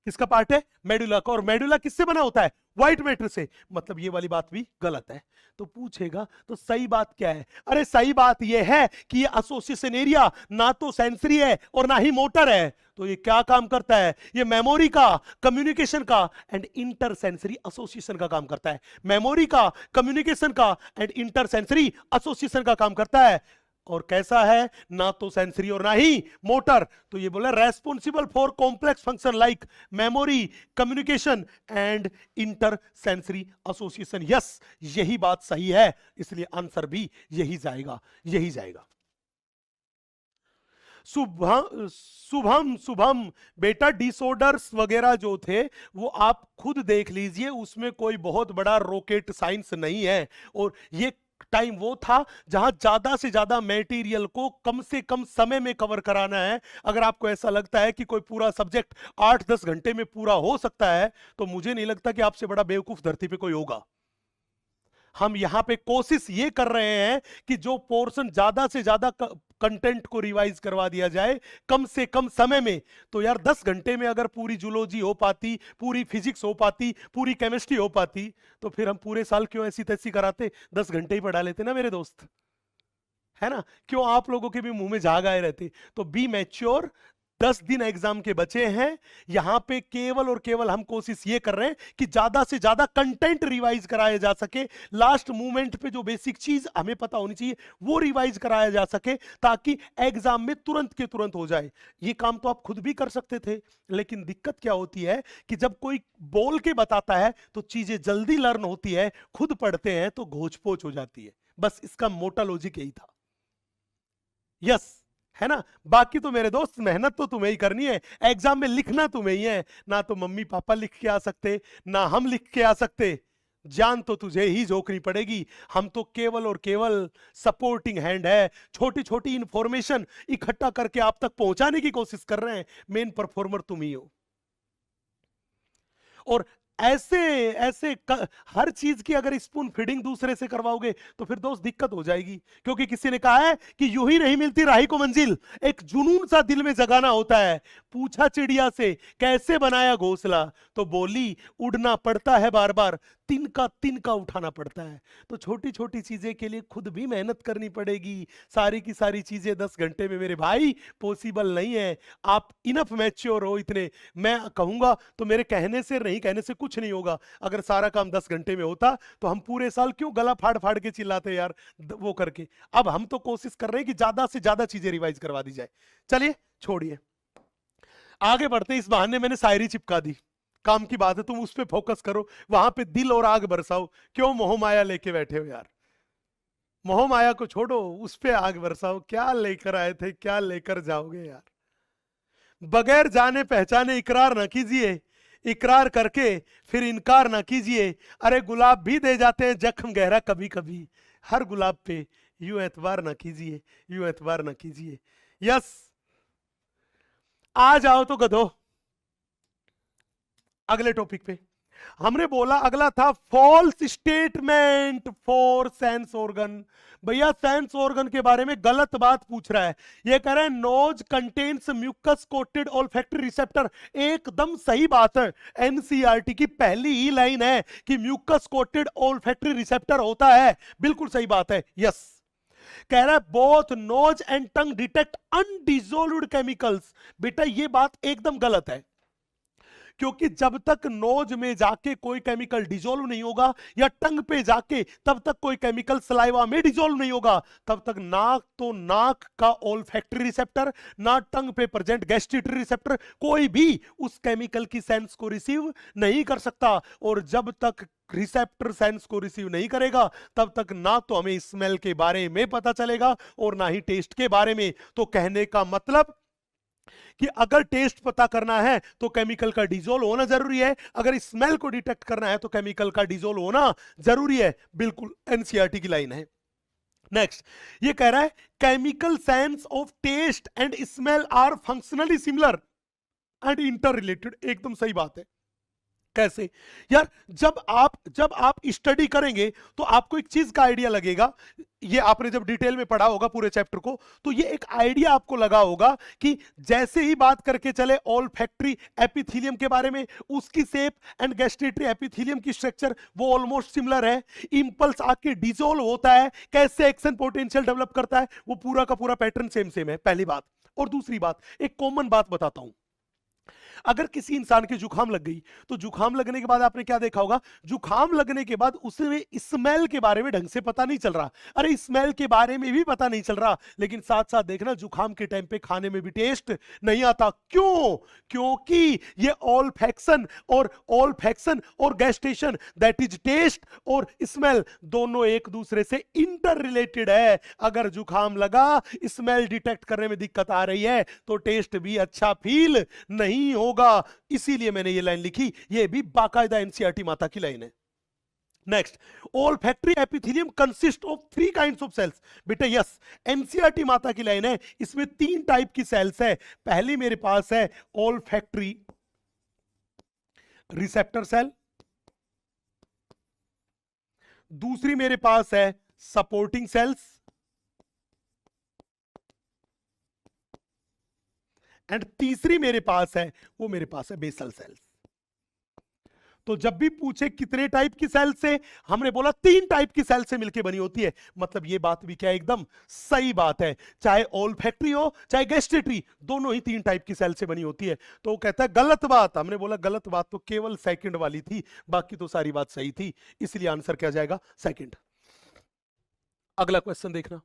किसका पार्ट है? मेडुला का। और मेडुला किससे बना होता है? व्हाइट मैटर से। मतलब ये वाली बात भी गलत है। तो पूछेगा तो सही बात क्या है? अरे सही बात ये है कि ये एसोसिएशन एरिया ना तो सेंसरी है और ना ही मोटर है। तो ये क्या काम करता है? ये मेमोरी का, कम्युनिकेशन का एंड इंटर सेंसरी एसोसिएशन का काम करता है। मेमोरी का, कम्युनिकेशन का एंड इंटर सेंसरी एसोसिएशन का काम करता है। और कैसा है? ना तो सेंसरी और ना ही मोटर। तो ये बोला responsible for complex function like memory, communication and inter sensory association. Yes, यही बात सही है, इसलिए आंसर भी यही जाएगा, यही जाएगा। शुभम बेटा, डिसऑर्डर्स वगैरह जो थे वो आप खुद देख लीजिए, उसमें कोई बहुत बड़ा रॉकेट साइंस नहीं है। और ये टाइम वो था जहां ज्यादा से ज्यादा मटेरियल को कम से कम समय में कवर कराना है। अगर आपको ऐसा लगता है कि कोई पूरा सब्जेक्ट 8-10 घंटे में पूरा हो सकता है, तो मुझे नहीं लगता कि आपसे बड़ा बेवकूफ धरती पे कोई होगा। हम यहां पे कोशिश ये कर रहे हैं कि जो पोर्शन ज्यादा से ज्यादा कंटेंट को रिवाइज करवा दिया जाए कम से कम समय में। तो यार 10 घंटे में अगर पूरी जूलॉजी हो पाती, पूरी फिजिक्स हो पाती, पूरी केमिस्ट्री हो पाती, तो फिर हम पूरे साल क्यों ऐसी तैसी कराते, 10 घंटे ही पढ़ा लेते ना मेरे दोस्त, है ना? क्यों आप लोगों के भी मुंह में झाग आए रहते? तो बी मैच्योर। 10 दिन एग्जाम के बचे हैं, यहां पे केवल और केवल हम कोशिश ये कर रहे हैं कि ज्यादा से ज्यादा कंटेंट रिवाइज कराया जा सके। लास्ट मोमेंट पे जो बेसिक चीज हमें पता होनी चाहिए वो रिवाइज कराया जा सके, ताकि एग्जाम में तुरंत के तुरंत हो जाए। ये काम तो आप खुद भी कर सकते थे, लेकिन दिक्कत क्या होती है कि जब कोई बोल के बताता है तो चीजें जल्दी लर्न होती है, खुद पढ़ते हैं तो घोच पोच हो जाती है। बस इसका मोटा लॉजिक यही था। यस, है ना? बाकी तो मेरे दोस्त मेहनत तो तुम्हें ही करनी है, एग्जाम में लिखना तुम्हें ही है। ना तो मम्मी पापा लिख के आ सकते, ना हम लिख के आ सकते, जान तो तुझे ही झोंकनी पड़ेगी। हम तो केवल और केवल सपोर्टिंग हैंड है, छोटी छोटी इंफॉर्मेशन इकट्ठा करके आप तक पहुंचाने की कोशिश कर रहे हैं। मेन परफॉर्मर तुम ही हो। और ऐसे ऐसे हर चीज की अगर स्पून फीडिंग दूसरे से करवाओगे तो फिर दोस्त दिक्कत हो जाएगी। क्योंकि किसी ने कहा है कि यूं ही नहीं मिलती राही को मंजिल, एक जुनून सा दिल में जगाना होता है। पूछा चिड़िया से कैसे बनाया घोंसला, तो बोली उड़ना पड़ता है बार बार, तिनका उठाना पड़ता है। तो छोटी छोटी चीजें के लिए खुद भी मेहनत करनी पड़ेगी। सारी की सारी चीजें 10 घंटे में मेरे भाई पॉसिबल नहीं है। आप इनफ मैच्योर हो इतने, मैं कहूंगा तो मेरे कहने से नहीं, कहने से कुछ नहीं होगा। अगर सारा काम 10 घंटे में होता तो हम पूरे साल क्यों गला फाड़ फाड़ के चिल्लाते यार वो करके। अब हम तो कोशिश कर रहे हैं कि ज्यादा से ज्यादा चीजें रिवाइज करवा दी जाए। चलिए छोड़िए, आगे बढ़ते। इस बहाने मैंने शायरी चिपका दी, काम की बात है, तुम उस पर फोकस करो, वहां पे दिल और आग बरसाओ। क्यों मोह माया लेके बैठे हो यार? मोह माया को छोड़ो, उस पे आग बरसाओ। क्या लेकर आए थे, क्या लेकर जाओगे यार? बगैर जाने पहचाने इकरार ना कीजिए, इकरार करके फिर इनकार ना कीजिए। अरे गुलाब भी दे जाते हैं जख्म गहरा कभी कभी, हर गुलाब पे यूं एतबार ना कीजिए, यूं एतबार ना कीजिए। यस, आ जाओ तो गधो अगले टॉपिक पे। हमने बोला अगला था false statement for sense organ. भैया सेंस ऑर्गन के बारे में गलत बात पूछ रहा है। ये कह रहा है nose contains mucus coated olfactory receptor. एकदम सही बात है, एनसीईआरटी की पहली ही लाइन है कि म्यूकस कोटेड ऑल्फैक्टरी रिसेप्टर होता है। बिल्कुल सही बात है। यस, कह रहा है both nose and tongue detect undissolved chemicals. बेटा ये बात एकदम गलत है, क्योंकि जब तक नोज में जाके कोई केमिकल डिसॉल्व नहीं होगा या टंग पे जाके तब तक कोई केमिकल सलाइवा में डिसॉल्व नहीं होगा, तब तक नाक तो नाक का ओल्फैक्टरी रिसेप्टर, ना टंग पे प्रेजेंट गैस्ट्रेटरी रिसेप्टर, कोई भी उस केमिकल की सेंस को रिसीव नहीं कर सकता। और जब तक रिसेप्टर सेंस को रिसीव नहीं करेगा तब तक ना तो हमें स्मेल के बारे में पता चलेगा और ना ही टेस्ट के बारे में। तो कहने का मतलब कि अगर टेस्ट पता करना है तो केमिकल का डिसॉल्व होना जरूरी है, अगर स्मेल को डिटेक्ट करना है तो केमिकल का डिसॉल्व होना जरूरी है। बिल्कुल एनसीईआरटी की लाइन है। नेक्स्ट ये कह रहा है chemical sense of taste and smell are functionally similar and interrelated. एकदम सही बात है। कैसे यार? जब आप स्टडी करेंगे तो आपको एक चीज का आइडिया लगेगा। ये आपने जब डिटेल में पढ़ा होगा पूरे चैप्टर को, तो ये एक आइडिया आपको लगा होगा कि जैसे ही बात करके चले ऑल्फैक्टरी एपिथेलियम के बारे में, उसकी शेप एंड गैस्ट्रेटरी एपिथेलियम की स्ट्रक्चर वो ऑलमोस्ट सिमिलर है। इंपल्स आके डिसॉल्व होता है, कैसे एक्शन पोटेंशियल डेवलप करता है, वो पूरा का पूरा पैटर्न सेम है। पहली बात। और दूसरी बात, एक कॉमन बात बताता हूं। अगर किसी इंसान के जुकाम लग गई तो जुकाम लगने के बाद आपने क्या देखा होगा? जुकाम लगने के बाद उसमें स्मेल के बारे में ढंग से पता नहीं चल रहा। अरे स्मेल के बारे में भी पता नहीं चल रहा, लेकिन साथ साथ देखना जुकाम के टाइम पे खाने में भी टेस्ट नहीं आता। क्यों? क्योंकि ये ऑल्फैक्शन और गैस्ट्रेशन, दैट इज टेस्ट और स्मेल, दोनों एक दूसरे से इंटर रिलेटेड है। अगर जुकाम लगा, स्मेल डिटेक्ट करने में दिक्कत आ रही है तो टेस्ट भी अच्छा फील नहीं होगा। इसीलिए मैंने ये लाइन लिखी, ये भी बाकायदा एनसीईआरटी माता की लाइन है। Next, olfactory epithelium consists of 3 kinds of cells. बेटा यस, एनसीईआरटी माता की लाइन है, इसमें 3 टाइप की सेल्स है. पहली मेरे पास है olfactory रिसेप्टर सेल, दूसरी मेरे पास है सपोर्टिंग सेल्स, एंड तीसरी मेरे पास है, वो मेरे पास है बेसल सेल्स. तो जब भी पूछे कितने टाइप की सेल से, हमने बोला 3 टाइप की सेल से मिलकर बनी होती है. मतलब ये बात भी क्या एकदम सही बात है, चाहे ओल्फैक्टरी हो चाहे गैस्ट्रेटरी, दोनों ही 3 टाइप की सेल से बनी होती है. तो वो कहता है गलत बात. हमने बोला गलत बात तो केवल सेकंड वाली थी, बाकी तो सारी बात सही थी, इसलिए आंसर क्या जाएगा, सेकंड. अगला क्वेश्चन देखना,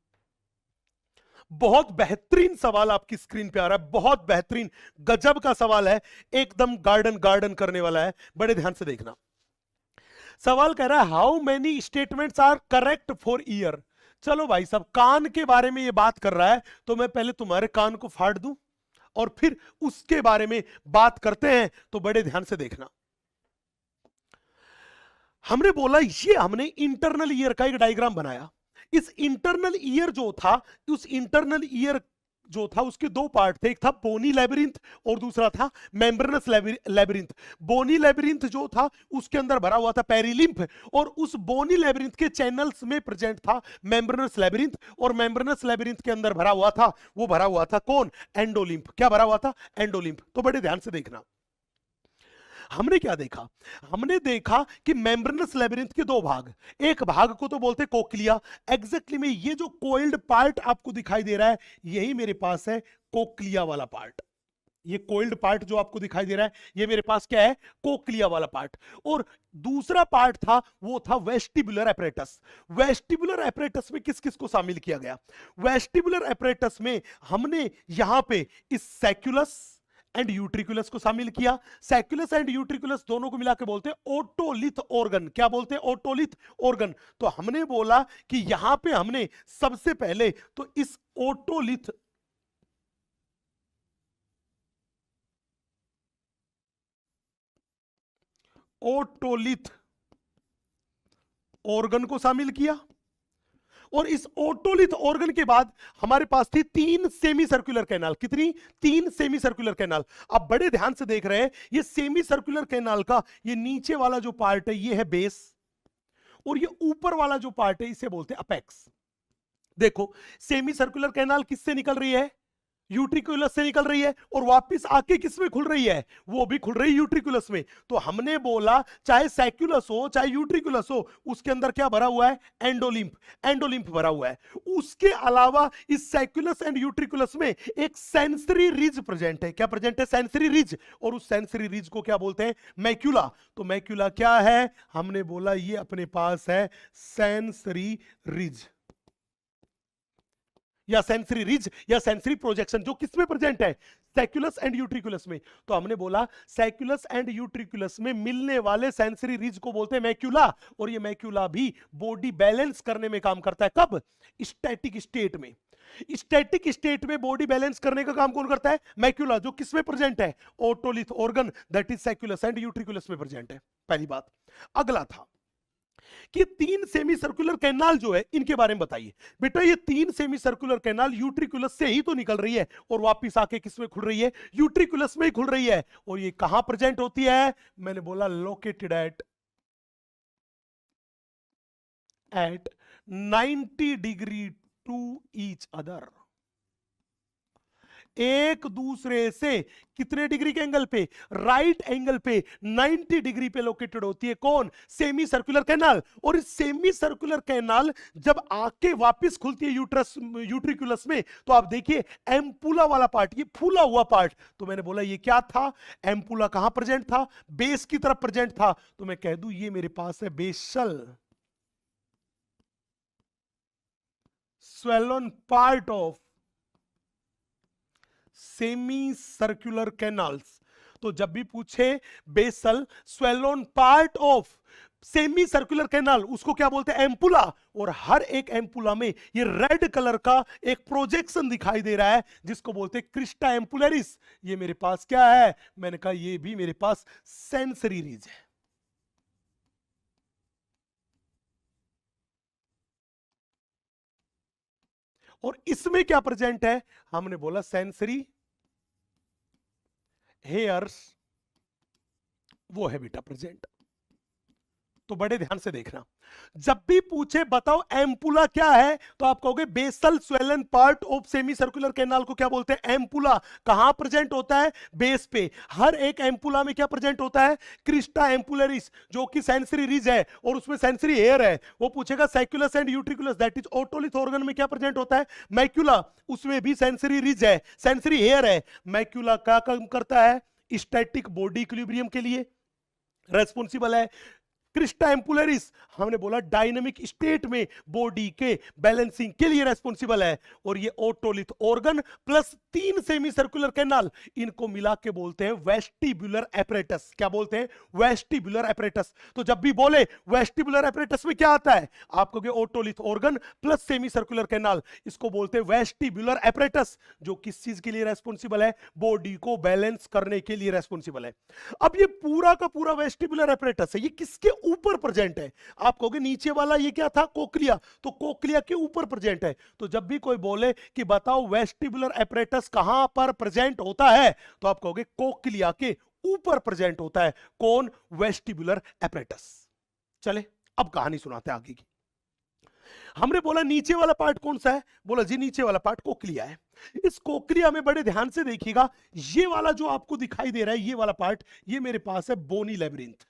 बहुत बेहतरीन सवाल आपकी स्क्रीन पे आ रहा है, बहुत बेहतरीन, गजब का सवाल है, एकदम गार्डन गार्डन करने वाला है, बड़े ध्यान से देखना. सवाल कह रहा है how many statements are correct for ear. चलो भाई साहब, कान के बारे में ये बात कर रहा है, तो मैं पहले तुम्हारे कान को फाड़ दूं और फिर उसके बारे में बात करते हैं. तो बड़े ध्यान से देखना, हमने बोला ये हमने इंटरनल ईयर का एक डायग्राम बनाया. इस इंटरनल ईयर जो था, उस इंटरनल ईयर जो था उसके 2 पार्ट थे, एक था बोनी लेबिरिंथ और दूसरा था मेम्ब्रेनस लेबिरिंथ. बोनी लेबिरिंथ जो था उसके अंदर भरा हुआ था पेरिलिम्फ, और उस बोनी लेबिरिंथ के चैनल्स में प्रेजेंट था मेम्ब्रेनस लेबिरिंथ, और मेम्ब्रेनस लेबिरिंथ के अंदर भरा हुआ था, वो भरा हुआ था कौन, एंडोलिम्फ. क्या भरा हुआ था, एंडोलिम्फ. तो बड़े ध्यान से देखना, हमने क्या देखा, हमने देखा कि मेम्ब्रेनस लेबिरिंथ के 2 भाग, एक भाग को तो बोलते कोक्लिया. एग्जैक्टली में ये जो कोइल्ड पार्ट आपको दिखाई दे रहा है, यही मेरे पास है कोक्लिया वाला पार्ट. ये कोइल्ड पार्ट जो आपको दिखाई दे रहा है, ये मेरे पास क्या है, कोक्लिया वाला पार्ट. और दूसरा पार्ट था, वो था वेस्टिबुलर एपरेटस. वेस्टिबुलर एपरेटस में किस किस को शामिल किया गया, वेस्टिबुलर एपरेटस में हमने यहां पे इस सैक्युलस एंड यूट्रिकुलस को शामिल किया. सैक्युलस एंड यूट्रिकुलस दोनों को मिलाकर बोलते हैं ओटोलिथ ऑर्गन. क्या बोलते हैं, ओटोलिथ ऑर्गन. तो हमने बोला कि यहां पे हमने सबसे पहले तो इस ओटोलिथ ऑर्गन को शामिल किया, और इस ओटोलिथ ऑर्गन के बाद हमारे पास थी 3 सेमी सर्कुलर कैनाल. कितनी, 3 सेमी सर्कुलर कैनाल. अब बड़े ध्यान से देख रहे हैं, ये सेमी सर्कुलर कैनाल का ये नीचे वाला जो पार्ट है ये है बेस, और ये ऊपर वाला जो पार्ट है इसे बोलते हैं अपेक्स. देखो, सेमी सर्कुलर कैनाल किससे निकल रही है, यूट्रिकुलस से निकल रही है, और वापस आके किस में खुल रही है, वो भी खुल रही है यूट्रिकुलस में. तो हमने बोला चाहे सैक्युलस हो चाहे यूट्रिकुलस हो, उसके अंदर क्या भरा हुआ है, एंडोलिम्फ. एंडोलिम्फ भरा हुआ है. उसके अलावा इस सैक्युलस एंड यूट्रिकुलस में एक सेंसरी रिज प्रेजेंट है. क्या प्रेजेंट है, सेंसरी रिज. और उस सेंसरी रिज को क्या बोलते हैं, मैक्यूला. तो मैक्यूला क्या है, हमने बोला ये अपने पास है सेंसरी रिज या सेंसरी रिज या सेंसरी प्रोजेक्शन, जो किसमें प्रेजेंट है, सैक्युलस एंड यूट्रिकुलस में. तो हमने बोला सैक्युलस एंड यूट्रिकुलस में मिलने वाले सेंसरी रिज को बोलते हैं मैक्यूला. और ये मैक्यूला भी बॉडी बैलेंस करने में काम करता है. कब, स्टैटिक स्टेट में. स्टैटिक स्टेट में बॉडी बैलेंस करने का काम कौन करता है, मैक्यूला, जो किसमें प्रेजेंट है, otolith organ, that is sacculus and utriculus में प्रेजेंट है. पहली बात. अगला था कि 3 सेमी सर्कुलर कैनाल जो है इनके बारे में बताइए. बेटा ये 3 सेमी सर्कुलर कैनाल यूट्रिकुलस से ही तो निकल रही है, और वापस आके किसमें खुल रही है, यूट्रिकुलस में ही खुल रही है. और ये कहां प्रेजेंट होती है, मैंने बोला located at 90 degree to each other. एक दूसरे से कितने डिग्री के एंगल पे, राइट एंगल पे 90 डिग्री पे लोकेटेड होती है. कौन, सेमी सर्कुलर कैनाल. और इस सेमी सर्कुलर कैनाल जब आके वापस खुलती है यूट्रिकुलस में, तो आप देखिए एम्पुला वाला पार्ट, ये फूला हुआ पार्ट. तो मैंने बोला ये क्या था, एम्पुला कहां प्रेजेंट था, बेस की तरफ प्रेजेंट था. तो मैं कह दूं ये मेरे पास है basal swollen part of semicircular canals. तो जब भी पूछे basal swollen part of semicircular canal, उसको क्या बोलते हैं, एम्पुला. और हर एक एम्पुला में ये रेड कलर का एक प्रोजेक्शन दिखाई दे रहा है जिसको बोलते हैं क्रिस्टा एम्पुलरिस. ये मेरे पास क्या है, मैंने कहा ये भी मेरे पास सेंसरी रीज है. और इसमें क्या प्रेजेंट है, हमने बोला सेंसरी हेयर्स, वो है बेटा प्रेजेंट। तो बड़े ध्यान से देखना, जब भी पूछे बताओ एम्पुला क्या है, तो आप कहोगे basal swollen part of semicircular canal को क्या बोलते हैं, एम्पुला। कहां प्रेजेंट होता है, बेस पे। हर एक एम्पुला में क्या प्रेजेंट होता है, क्रिस्टा एम्पुलरिस, जो कि सेंसरी रिज है और उसमें सेंसरी हेयर है। वो पूछेगा sacculus and utriculus, that is otolith organ में क्या प्रेजेंट होता है, मैक्यूला, उसमें भी सेंसरी रिज है, सेंसरी हेयर है। मैक्यूला क्या काम करता है, स्टैटिक बॉडी इक्विलिब्रियम के लिए रेस्पॉन्सिबल है। क्रिस्टा एम्पुलरिस हमने बोला डायनेमिक स्टेट में बॉडी के बैलेंसिंग के लिए रेस्पॉन्सिबल है। और ये otolith organ plus 3 semi circular canal, इनको मिला के बोलते हैं वेस्टिबुलर एपरेटस। क्या बोलते हैं, वेस्टिबुलर एपरेटस। तो जब भी बोले वेस्टिबुलर एपरेटस में क्या आता है, आप कहोगे otolith organ plus semi circular canal, इसको बोलते हैं वेस्टिबुलर एपरेटस, जो किस चीज के लिए रेस्पॉन्सिबल है, बॉडी को बैलेंस करने के लिए रेस्पॉन्सिबल है। अब ये पूरा का पूरा वेस्टिबुलर एपरेटस है, ये किसके ऊपर प्रेजेंट है, आप कहोगे नीचे वाला ये क्या था, कोक्लिया, तो कोक्लिया के ऊपर प्रेजेंट है। तो जब भी कोई बोले कि बताओ वेस्टिबुलर एपरेटस कहां पर प्रेजेंट होता है, तो आप कहोगे कोक्लिया के ऊपर प्रेजेंट होता है। कौन, वेस्टिबुलर एपरेटस। चले अब कहानी सुनाते हैं आगे की। हमने बोला नीचे वाला पार्ट कौन सा है, बोला जी नीचे वाला पार्ट कोक्लिया है। इस कोक्लिया में बड़े ध्यान से देखिएगा, ये वाला जो आपको दिखाई दे रहा है, ये वाला पार्ट, ये मेरे पास है बोनी लेबिरिंथ।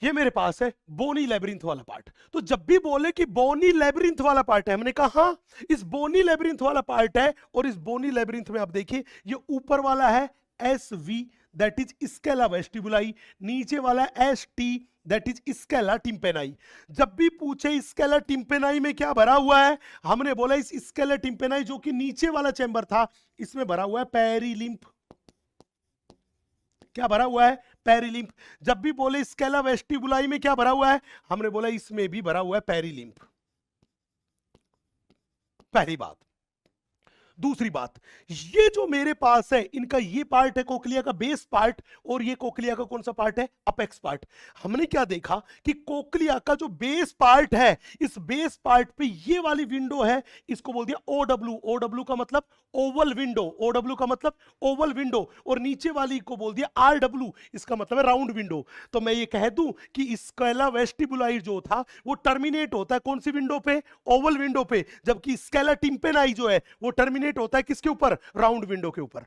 ये मेरे पास है बोनी लेबिरिंथ वाला पार्ट। तो जब भी बोले कि बोनी लेबिरिंथ वाला पार्ट है, हमने कहा हाँ इस बोनी लेबिरिंथ वाला पार्ट है। और इस बोनी लेबिरिंथ में आप देखिए, ये ऊपर वाला है S V, that is scala vestibuli, नीचे वाला S T, that is scala tympani. जब भी पूछे स्केला टिम्पेनाई में क्या भरा हुआ है, हमने बोला इस स्केला टिम्पेनाई जो कि नीचे वाला चैम्बर था, इसमें भरा हुआ है पेरिलिम्फ। क्या भरा हुआ है, पेरिलिम्फ। जब भी बोले स्केला वेस्टिबुलाई में क्या भरा हुआ है, हमने बोला इसमें भी भरा हुआ है पेरिलिम्फ। पहली बात। दूसरी बात, ये जो मेरे पास है, इनका ये पार्ट है कोक्लिया का बेस पार्ट, और ये कोक्लिया का कौन सा पार्ट है, अपेक्स पार्ट। हमने क्या देखा कि कोक्लिया का जो बेस पार्ट है, इस बेस पार्ट पे ये वाली विंडो है, इसको बोल दिया ओडब्ल्यू। ओडब्ल्यू का मतलब ओवल विंडो, ओडब्ल्यू का मतलब ओवल विंडो। और नीचे वाली को बोल दिया आरडब्ल्यू, इसका मतलब है राउंड विंडो। तो मैं ये कह दूं कि स्केला वेस्टिबुलाई जो था वो टर्मिनेट होता है कौन सी विंडो पे, ओवल विंडो पे, जबकि स्केला टिम्पेनाई जो है वो टर्मिनेट होता है किसके ऊपर, राउंड विंडो के ऊपर।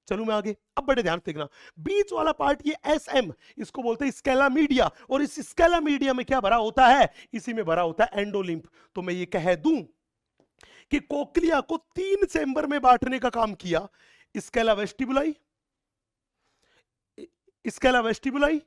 चलूं मैं आगे, अब बड़े ध्यान से देखना, बीच वाला पार्ट ये एस एम, इसको बोलते हैं स्केला मीडिया। और इस स्केला मीडिया में क्या भरा होता है, इसी में भरा होता है एंडोलिम्फ। तो मैं ये कह दूं कि कोक्लिया को 3 चैम्बर में बांटने का काम किया, scala vestibuli, scala vestibuli,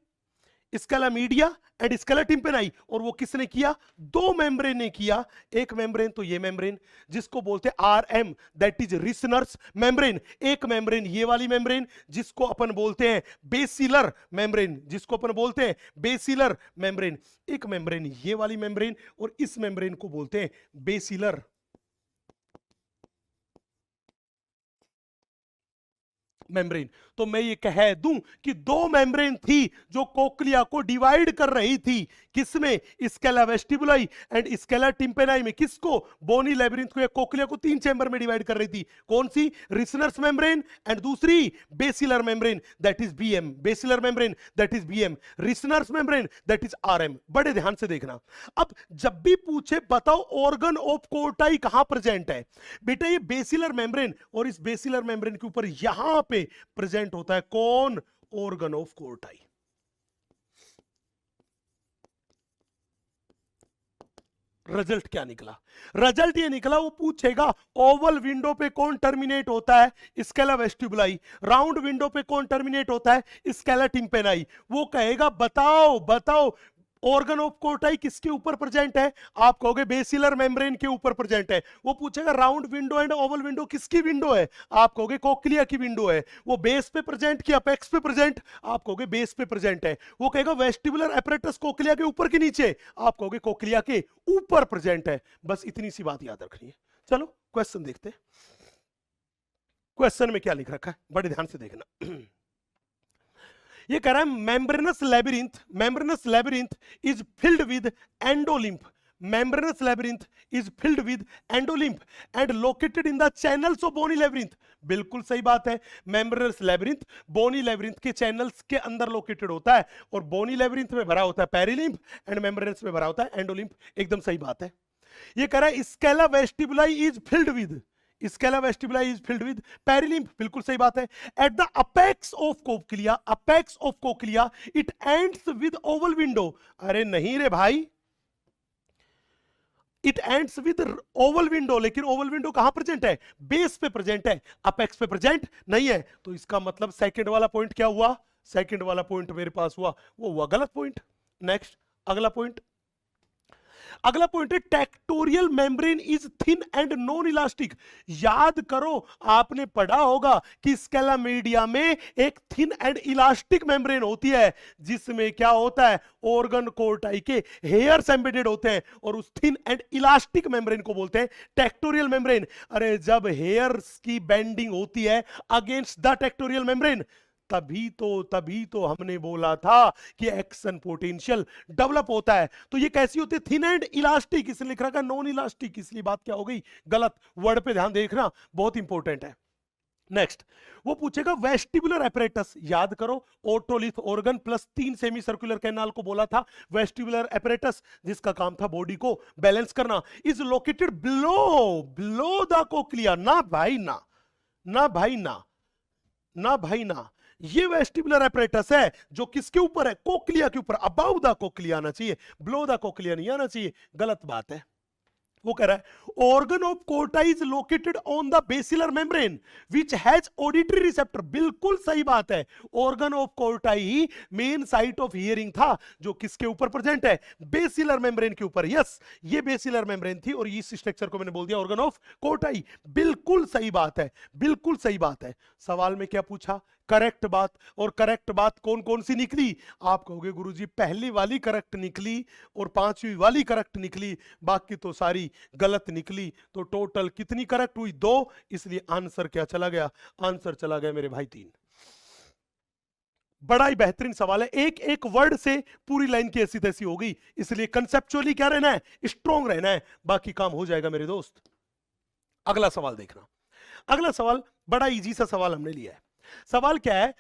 scala media and scala tympani. और वो किसने किया, 2 मेम्ब्रेन ने किया। एक मेम्ब्रेन तो ये मेम्ब्रेन जिसको बोलते हैं R M, that is Reissner's membrane. एक मेम्ब्रेन ये वाली मेम्ब्रेन जिसको अपन बोलते हैं बेसिलर मेम्ब्रेन, जिसको अपन बोलते हैं बेसिलर मेम्ब्रेन। एक मेम्ब्रेन ये वाली मेम्ब्रेन, और इस मेम्ब्रेन को बोलते हैं बेसिलर मेम्ब्रेन। तो मैं ये कह दूं कि 2 मेम्ब्रेन थी जो कोक्लिया को डिवाइड कर रही थी, किसमें, स्केला वेस्टिबुलाई एंड स्केला टिम्पेनाई में। किसको, बोनी लेबिरिंथ को या कोक्लिया को 3 चैम्बर में डिवाइड कर रही थी। कौन सी, रिसनर्स मेम्ब्रेन एंड दूसरी basilar membrane, that is BM. Basilar membrane that is BM, Reissner's membrane that is RM. बड़े ध्यान से देखना, अब जब भी पूछे बताओ ऑर्गन ऑफ कोर्टाई कहां प्रेजेंट है, बेटा ये बेसिलर मेम्ब्रेन, और इस बेसिलर मेम्ब्रेन के ऊपर यहां पे प्रेजेंट होता है कौन, ऑर्गन ऑफ कोर्टाई। रिजल्ट क्या निकला, रिजल्ट ये निकला, वो पूछेगा ओवल विंडो पे कौन टर्मिनेट होता है, स्केला वेस्टिबुलाई। राउंड विंडो पे कौन टर्मिनेट होता है, स्केला टिम्पेनाई। वो कहेगा बताओ बताओ ऑर्गन ऑफ कोर्टाई किसके ऊपर प्रेजेंट है, आप कहोगे बेसिलर मेम्ब्रेन के ऊपर प्रेजेंट है। वो पूछेगा round window and Oval window किसकी विंडो है, आप कहोगे कोक्लिया की विंडो है। वो बेस पे प्रेजेंट कि अपेक्स पे प्रेजेंट, आप कहोगे बेस पे प्रेजेंट है। वो कहेगा वेस्टिबुलर एपरेटस कोक्लिया के ऊपर कि नीचे, आप कहोगे कोक्लिया के ऊपर प्रेजेंट है। बस इतनी सी बात याद रखनी है। चलो क्वेश्चन देखते हैं। क्वेश्चन में क्या लिख रखा है, बड़े ध्यान से देखना। ये कह रहा है membranous labyrinth is filled with endolymph. Membranous labyrinth is filled with endolymph and located in the channels of bony labyrinth. बिल्कुल सही बात है। membranous labyrinth bony labyrinth के channels के अंदर लोकेटेड होता है और bony labyrinth में भरा होता है पेरिलिम्फ एंड membranous में भरा होता है एंडोलिम्फ। एकदम सही बात है। ये कह रहा है scala vestibuli is filled with, scala vestibuli is filled with perilymph, बिल्कुल सही बात है। At the apex of cochlea it ends with oval window. अरे नहीं रे भाई, it ends with oval window, लेकिन ओवल विंडो कहां प्रेजेंट है? बेस पे प्रेजेंट है, अपेक्स पे प्रेजेंट नहीं है। तो इसका मतलब सेकंड वाला पॉइंट क्या हुआ? सेकंड वाला पॉइंट मेरे पास हुआ वो हुआ गलत पॉइंट। नेक्स्ट अगला पॉइंट है tectorial membrane is thin and non elastic. याद करो आपने पढ़ा होगा कि स्केला मीडिया में एक थिन एंड इलास्टिक मेम्ब्रेन होती है जिसमें क्या होता है? ऑर्गन कोर्टाई के हेयर्स एम्बेडेड होते हैं और उस थिन एंड इलास्टिक मेम्ब्रेन को बोलते हैं टेक्टोरियल मेम्ब्रेन। अरे जब हेयर्स की बेंडिंग होती है अगेंस्ट द टेक्टोरियल मेम्ब्रेन तभी तो हमने बोला था कि एक्शन पोटेंशियल डेवलप होता है। तो ये कैसी होती है? थिन एंड इलास्टिक, इसलिए लिख रखा नॉन इलास्टिक, इसलिए बात क्या हो गई? गलत। वर्ड पे ध्यान देखना, बहुत इंपॉर्टेंट है। नेक्स्ट वो पूछेगा वेस्टिबुलर एपरेटस। याद करो otolith organ plus 3 semi circular canal को बोला था वेस्टिबुलर एपरेटस, जिसका काम था बॉडी को बैलेंस करना। Is located below the cochlea. ना भाई ना, ये वेस्टिबुलर एपरेटस है जो किसके ऊपर है? कोक्लिया के ऊपर। अबाउ द कोक्लिया आना चाहिए, बिलो द कोक्लिया नहीं आना चाहिए। गलत बात है। वो कह रहा है organ of Corti is located on the basilar membrane which has auditory receptor. बिल्कुल सही बात है। ऑर्गन ऑफ कोर्टाई ही मेन साइट ऑफ हियरिंग था जो किसके ऊपर प्रेजेंट है? बेसिलर मेम्ब्रेन के ऊपर। यस, ये बेसिलर मेम्ब्रेन थी और इस स्ट्रक्चर को मैंने बोल दिया ऑर्गन ऑफ कोर्टाई। बिल्कुल सही बात है, बिल्कुल सही बात है। सवाल में क्या पूछा? करेक्ट बात। और करेक्ट बात कौन कौन सी निकली? आप कहोगे गुरुजी पहली वाली करेक्ट निकली और पांचवी वाली करेक्ट निकली, बाकी तो सारी गलत निकली। तो टोटल कितनी करेक्ट हुई? 2। इसलिए आंसर क्या चला गया? आंसर चला गया मेरे भाई 3। बड़ा ही बेहतरीन सवाल है। एक एक वर्ड से पूरी लाइन की ऐसी तैसी हो गई, इसलिए कंसेप्चुअली क्या रहना है? स्ट्रॉन्ग रहना है, बाकी काम हो जाएगा मेरे दोस्त। अगला सवाल देखना। अगला सवाल बड़ा इजी सा सवाल हमने लिया है। सवाल क्या है?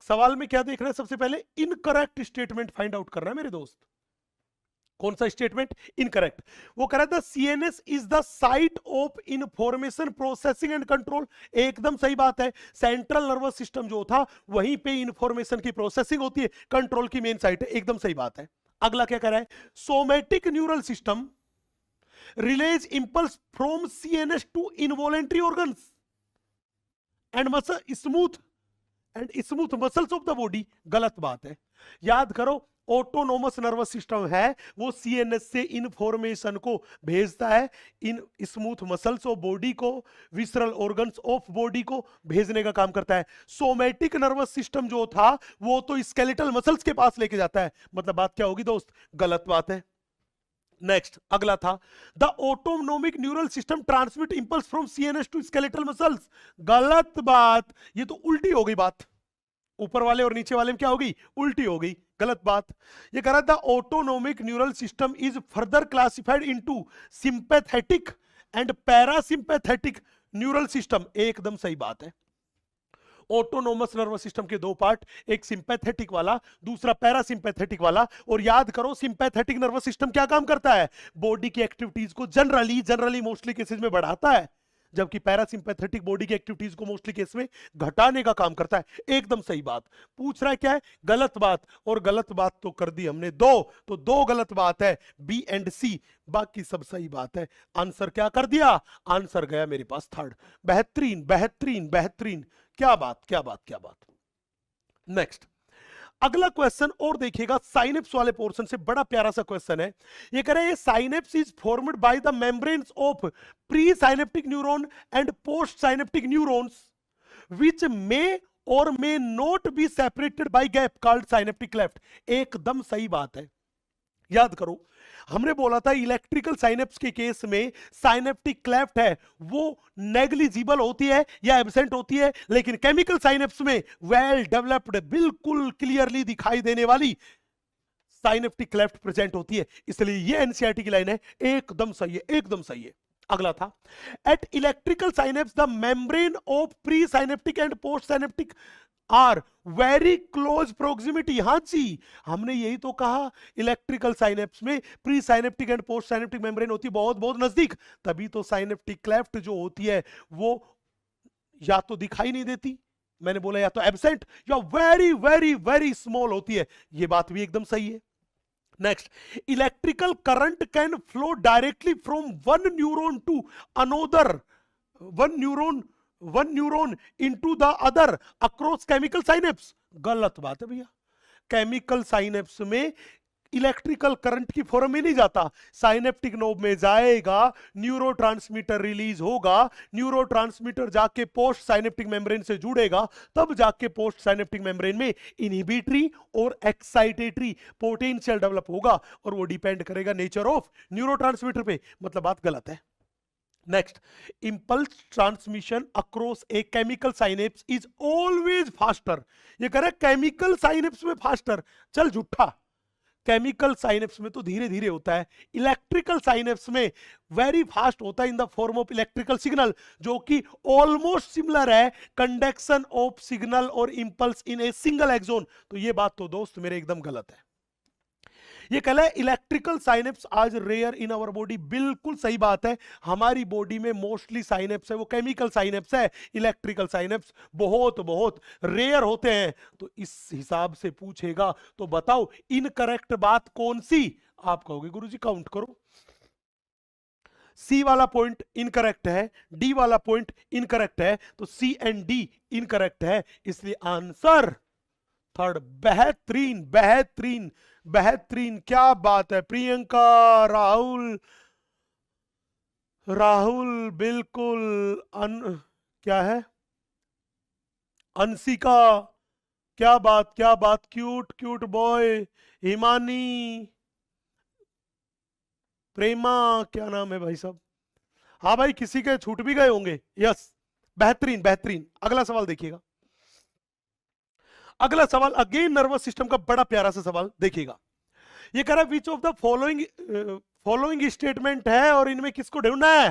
सवाल में क्या देखना है? सबसे पहले इनकरेक्ट स्टेटमेंट फाइंड आउट करना है मेरे दोस्त। कौन सा स्टेटमेंट? इनकरेक्ट। वो कह रहा था CNS is the site of information processing and control. एकदम सही बात है। सेंट्रल नर्वस सिस्टम जो था वहीं पे इंफॉर्मेशन की प्रोसेसिंग होती है, कंट्रोल की मेन साइट है। एकदम सही बात है। अगला क्या कह रहा है? Somatic neural system release impulse from CNS to involuntary organs and smooth muscles of the body. गलत बात है। याद करो ऑटोनोमस नर्वस सिस्टम है, वो सीएनएस से इंफॉर्मेशन को भेजता है in smooth muscles of body को, विसरल ऑर्गन्स ऑफ बॉडी को भेजने का काम करता है। सोमैटिक नर्वस सिस्टम जो था वो तो स्केलेटल मसल्स के पास लेके जाता है। मतलब बात क्या होगी दोस्त? गलत बात है। नेक्स्ट अगला था the autonomic neural system transmit impulse from CNS to skeletal muscles. गलत बात। ये तो उल्टी हो गई बात। ऊपर वाले और नीचे वाले में क्या हो गई? उल्टी हो गई। गलत बात। ये कह रहा था autonomic neural system is further classified into sympathetic and parasympathetic neural system. एकदम सही बात है। ऑटोनोमस नर्वस सिस्टम के 2 पार्ट, एक सिंपैथेटिक वाला, दूसरा पैरासिम्पैथेटिक वाला। और याद करो सिंपैथेटिक नर्वस सिस्टम क्या काम करता है? बॉडी की एक्टिविटीज को जनरली मोस्टली केसेस में बढ़ाता है, जबकि पैरासिम्पैथेटिक बॉडी की एक्टिविटीज को मोस्टली केस में घटाने का काम करता है। एकदम सही बात। पूछ रहा है क्या है? गलत बात। और गलत बात तो कर दी हमने 2, तो 2 गलत बात है, बी एंड सी, बाकी सब सही बात है। आंसर क्या कर दिया? आंसर गया मेरे पास 3rd। बेहतरीन बेहतरीन बेहतरीन। क्या बात क्या बात क्या बात। नेक्स्ट अगला क्वेश्चन और देखिएगा, साइनेप्स वाले पोर्शन से बड़ा प्यारा सा क्वेश्चन है। ये कह रहे हैं synapse is formed by the membranes of pre synaptic neuron and post synaptic neurons which may or may not be separated by gap called synaptic cleft. एकदम सही बात है। याद करो हमने बोला था इलेक्ट्रिकल साइनेप्स के केस में साइनेप्टिक क्लेफ्ट है वो नेग्लिजिबल होती है या एब्सेंट होती है, लेकिन केमिकल साइनेप्स में वेल डेवलप्ड, बिल्कुल क्लियरली दिखाई देने वाली साइनेप्टिक क्लेफ्ट प्रेजेंट होती है। इसलिए ये एनसीईआरटी की लाइन है, एकदम सही है, एकदम सही है। अगला था at electrical synapse the membrane of pre synaptic and post synaptic are very close proximity. हाँ जी, हमने यही तो कहा, इलेक्ट्रिकल साइनेप्स में presynaptic and post synaptic membrane होती है बहुत बहुत नजदीक, तभी तो साइनेप्टिक क्लेफ्ट जो होती है वो या तो दिखाई नहीं देती, मैंने बोला या तो एब्सेंट, या वेरी वेरी वेरी स्मॉल होती है। ये बात भी एकदम सही है। Next, electrical current can flow directly from one neuron to another, one neuron into the other across chemical synapse. गलत बात है भैया, केमिकल साइनेप्स में इलेक्ट्रिकल करंट की फॉर्म में नहीं जाता, साइनेप्टिक नोब में जाएगा, न्यूरोट्रांसमीटर रिलीज होगा, न्यूरोट्रांसमीटर जाके पोस्ट साइनेप्टिक मेम्ब्रेन से जुड़ेगा, तब जाके पोस्ट साइनेप्टिक मेम्ब्रेन में इनहिबिटरी और एक्साइटेटरी पोटेंशियल डेवलप होगा, और वो डिपेंड करेगा नेचर ऑफ न्यूरोट्रांसमीटर पे। मतलब बात गलत है। Next, impulse transmission across a chemical synapse is always faster. ये कह रहा है केमिकल साइनेप्स में फास्टर, चल झूठा, केमिकल साइनेप्स में तो धीरे धीरे होता है, इलेक्ट्रिकल साइनेप्स में वेरी फास्ट होता है in the form of electrical signal, जो कि ऑलमोस्ट सिमिलर है कंडक्शन ऑफ सिग्नल और impulse in a single axon. तो ये बात तो दोस्त मेरे एकदम गलत है। ये कहला है इलेक्ट्रिकल साइनेप्स आज रेयर इन आवर बॉडी, बिल्कुल सही बात है। हमारी बॉडी में मोस्टली साइनेप्स है वो केमिकल साइनेप्स है, इलेक्ट्रिकल साइनेप्स बहुत बहुत रेयर होते हैं। तो इस हिसाब से पूछेगा तो बताओ इनकरेक्ट बात कौन सी? आप कहोगे गुरुजी काउंट करो, सी वाला पॉइंट इनकरेक्ट है, डी वाला पॉइंट इनकरेक्ट है, तो सी एंड डी इनकरेक्ट है, इसलिए आंसर थर्ड। बेहतरीन बेहतरीन बेहतरीन, क्या बात है प्रियंका, राहुल, राहुल बिल्कुल क्या है, अंशिका, क्या बात क्या बात, क्यूट क्यूट बॉय, हिमानी, प्रेमा, क्या नाम है भाई साहब, हाँ भाई किसी के छूट भी गए होंगे, यस बेहतरीन बेहतरीन। अगला सवाल देखिएगा, अगला सवाल अगेन नर्वस सिस्टम का बड़ा प्यारा सा सवाल देखिएगा। ये कह रहा है which of the following statement है और इनमें किसको ढूंढना है?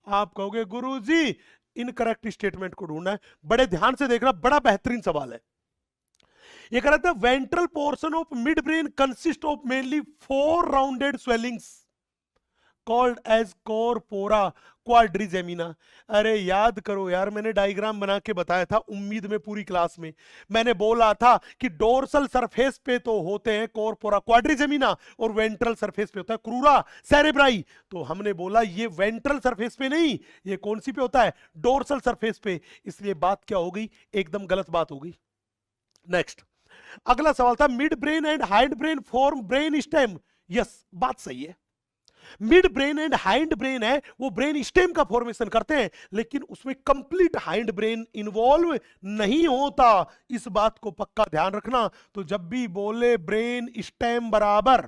आप कहोगे गुरुजी इनकरेक्ट स्टेटमेंट को ढूंढना है। बड़े ध्यान से देखना, बड़ा बेहतरीन सवाल है। ये कह रहा था ventral portion of midbrain consist of mainly 4 rounded swellings called as corpora quadrigemina. अरे याद करो यार, मैंने डायग्राम बना के बताया था उम्मीद में पूरी क्लास में, मैंने बोला था कि डोर्सल सरफेस पे तो होते हैं कॉर्पोरा क्वाड्रिजेमिना और वेंट्रल सरफेस पे होता है क्रूरा सेरेब्राई। तो हमने बोला ये वेंट्रल सरफेस पे नहीं, ये कौन सी पे होता है? डोर्सल सरफेस पे। इसलिए बात क्या हो गई? एकदम गलत बात हो गई। नेक्स्ट, अगला सवाल था mid brain and hind brain form brain stem. Yes, बात सही है, mid brain and hind brain है वो ब्रेन स्टेम का फॉर्मेशन करते हैं, लेकिन उसमें कंप्लीट हाइंड ब्रेन इन्वॉल्व नहीं होता, इस बात को पक्का ध्यान रखना। तो जब भी बोले ब्रेन स्टेम बराबर,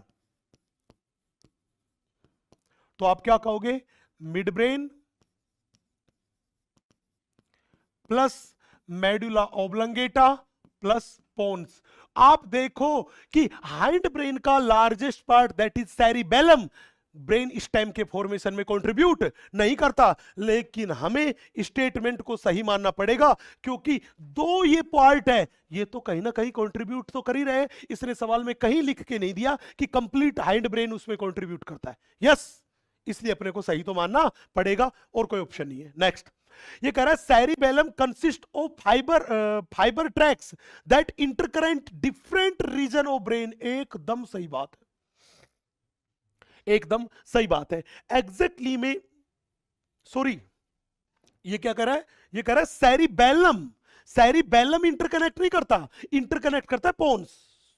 तो आप क्या कहोगे? Midbrain plus medulla oblongata plus pons. आप देखो कि हाइंड ब्रेन का largest part that is cerebellum brain stem के फॉर्मेशन में कंट्रीब्यूट नहीं करता, लेकिन हमें स्टेटमेंट को सही मानना पड़ेगा क्योंकि दो ये पार्ट है, ये तो कहीं ना कहीं कंट्रीब्यूट तो कर ही रहे हैं। इसने सवाल में कहीं लिख के नहीं दिया कि कंप्लीट हाइंड ब्रेन उसमें कंट्रीब्यूट करता है। यस, इसलिए अपने को सही तो मानना पड़ेगा और कोई ऑप्शन नहीं है। नेक्स्ट, ये कह रहा है cerebellum consist of fibre tracts that interconnect different region of brain. एकदम सही बात है, एकदम सही बात है। एग्जैक्टली में सॉरी, ये क्या कर रहा है? ये कह रहा है सेरिबेलम इंटरकनेक्ट नहीं करता, इंटरकनेक्ट करता है पोन्स।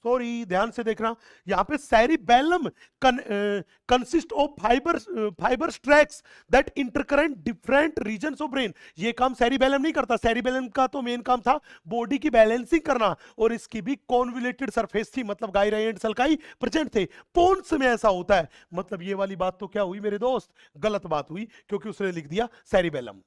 सॉरी ध्यान से देखना, यहां पे cerebellum consist of fibre tracts that interconnect different regions of brain. ये काम सेरिबेलम नहीं करता, सेरिबेलम का तो मेन काम था बॉडी की बैलेंसिंग करना, और इसकी भी कॉन्वोल्यूटेड सरफेस थी, मतलब गायरा एंड सल्काई प्रेजेंट थे। पोन्स में ऐसा होता है, मतलब ये वाली बात तो क्या हुई मेरे दोस्त, गलत बात हुई, क्योंकि उसने लिख दिया cerebellum.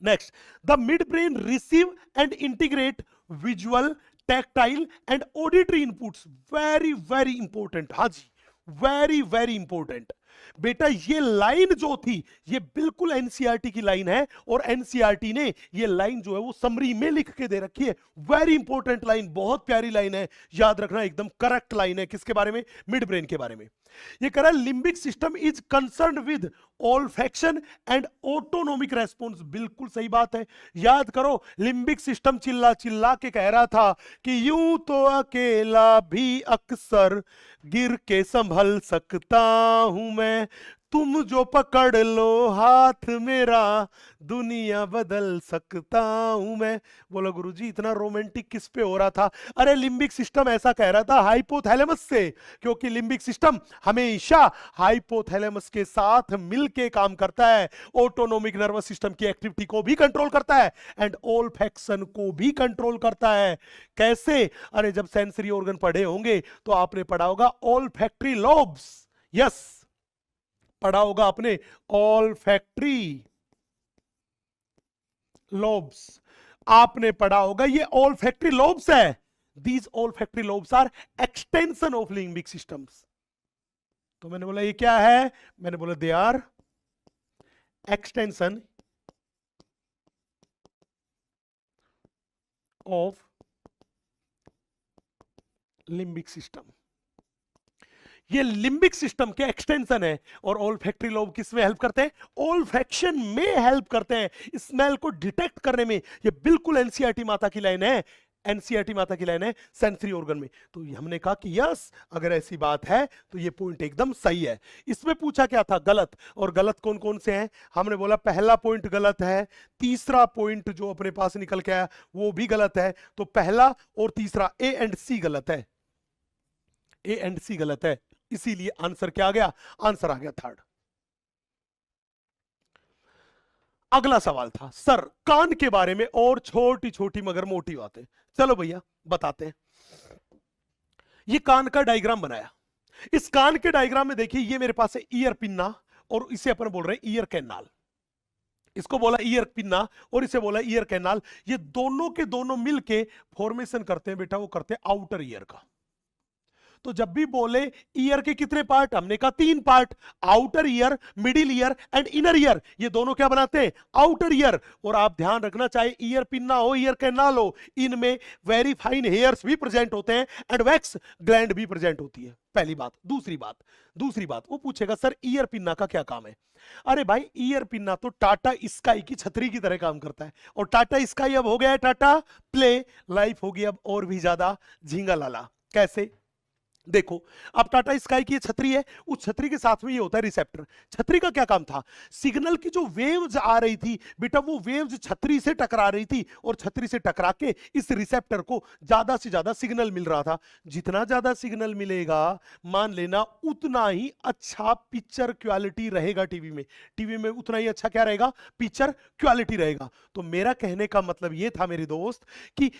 Next, the mid brain receive and integrate visual, tactile and auditory inputs. Very very important, हाँ जी, वेरी वेरी इंपॉर्टेंट बेटा। ये लाइन जो थी ये बिल्कुल एनसीईआरटी की लाइन है, और एनसीईआरटी ने ये लाइन जो है वो समरी में लिख के दे रखी है। वेरी इंपॉर्टेंट लाइन, बहुत प्यारी लाइन है, याद रखना, एकदम करेक्ट लाइन है। किसके बारे में? मिड ब्रेन के बारे में। ये कह रहा है limbic system is concern with olfaction and autonomic response. बिल्कुल सही बात है, याद करो, लिम्बिक सिस्टम चिल्ला चिल्ला के कह रहा था कि यूं तो अकेला भी अक्सर गिर के संभल सकता हूं मैं, तुम जो पकड़ लो हाथ मेरा दुनिया बदल सकता हूं मैं। बोला गुरुजी इतना रोमांटिक किस पे हो रहा था? अरे लिम्बिक सिस्टम ऐसा कह रहा था हाइपोथैलेमस से, क्योंकि लिम्बिक सिस्टम हमेशा हाइपोथैलेमस के साथ मिलके काम करता है, ऑटोनोमिक नर्वस सिस्टम की एक्टिविटी को भी कंट्रोल करता है एंड ऑल्फैक्शन को भी कंट्रोल करता है। कैसे? अरे जब सेंसरी ऑर्गन पढ़े होंगे तो आपने पढ़ा होगा ऑल्फैक्टरी लोब्स। यस, पढ़ा होगा आपने ऑल्फैक्टरी लोब्स, आपने पढ़ा होगा ये ऑल्फैक्टरी लोब्स है। These olfactory lobes are extension of limbic systems. तो मैंने बोला ये क्या है? मैंने बोला they are extension of limbic system. ये लिम्बिक सिस्टम के एक्सटेंशन है, और ऑल्फैक्टरी लोब किस में हेल्प करते हैं? ऑल्फैक्शन में हेल्प करते हैं, स्मेल को डिटेक्ट करने में। ये बिल्कुल एनसीईआरटी माता की लाइन है, एनसीईआरटी माता की लाइन है सेंसरी ऑर्गन में। तो हमने कहा कि यस, अगर ऐसी बात है तो ये पॉइंट एकदम सही है। इसमें पूछा क्या था? गलत। और गलत कौन कौन से हैं? हमने बोला पहला पॉइंट गलत है, तीसरा पॉइंट जो अपने पास निकल के आया वो भी गलत है। तो पहला और तीसरा ए एंड सी गलत है, ए एंड सी गलत है, इसीलिए आंसर क्या आ गया? आंसर आ गया थर्ड। अगला सवाल था सर कान के बारे में, और छोटी छोटी मगर मोटी बातें। चलो भैया बताते हैं। ये कान का डायग्राम बनाया। इस कान के डायग्राम में देखिए, ये मेरे पास है ईयर पिन्ना, और इसे अपन बोल रहे हैं ईयर कैनाल। इसको बोला ईयर पिन्ना और इसे बोला ईयर कैनाल। ये दोनों के दोनों मिलके फॉर्मेशन करते हैं बेटा, वो करते हैं आउटर ईयर का। तो जब भी बोले ईयर के कितने पार्ट, हमने कहा 3 part, outer ear, middle ear and inner year. ये दोनों क्या बनाते हैं? Outer ear. और आप ध्यान रखना, चाहे ईयर पिन्ना हो ईयर कैनाल हो, इनमें वेरी फाइन हेयर्स भी प्रेजेंट होते हैं एंड वैक्स ग्लैंड भी प्रेजेंट होती है। पहली बात। दूसरी बात वो पूछेगा सर ईयर पिन्ना का क्या काम है? अरे भाई ईयर पिन्ना तो टाटा स्काई की छतरी की तरह काम करता है, और टाटा स्काई अब हो गया है टाटा प्ले, लाइफ होगी अब और भी ज्यादा झींगा लाला। कैसे? देखो, अब टाटा स्काई की ये छतरी है, उस छतरी के साथ में ये होता है रिसेप्टर। छतरी का क्या काम था? सिग्नल की जो वेव्स आ रही थी बेटा, वो वेव्स छतरी से टकरा रही थी, और छतरी से टकरा के इस रिसेप्टर को ज्यादा से ज्यादा सिग्नल मिल रहा था। जितना ज्यादा सिग्नल मिलेगा, मान लेना उतना ही अच्छा पिक्चर क्वालिटी रहेगा टीवी में। टीवी में उतना ही अच्छा क्या रहेगा? पिक्चर क्वालिटी रहेगा। तो मेरा कहने का मतलब ये था मेरे दोस्त कि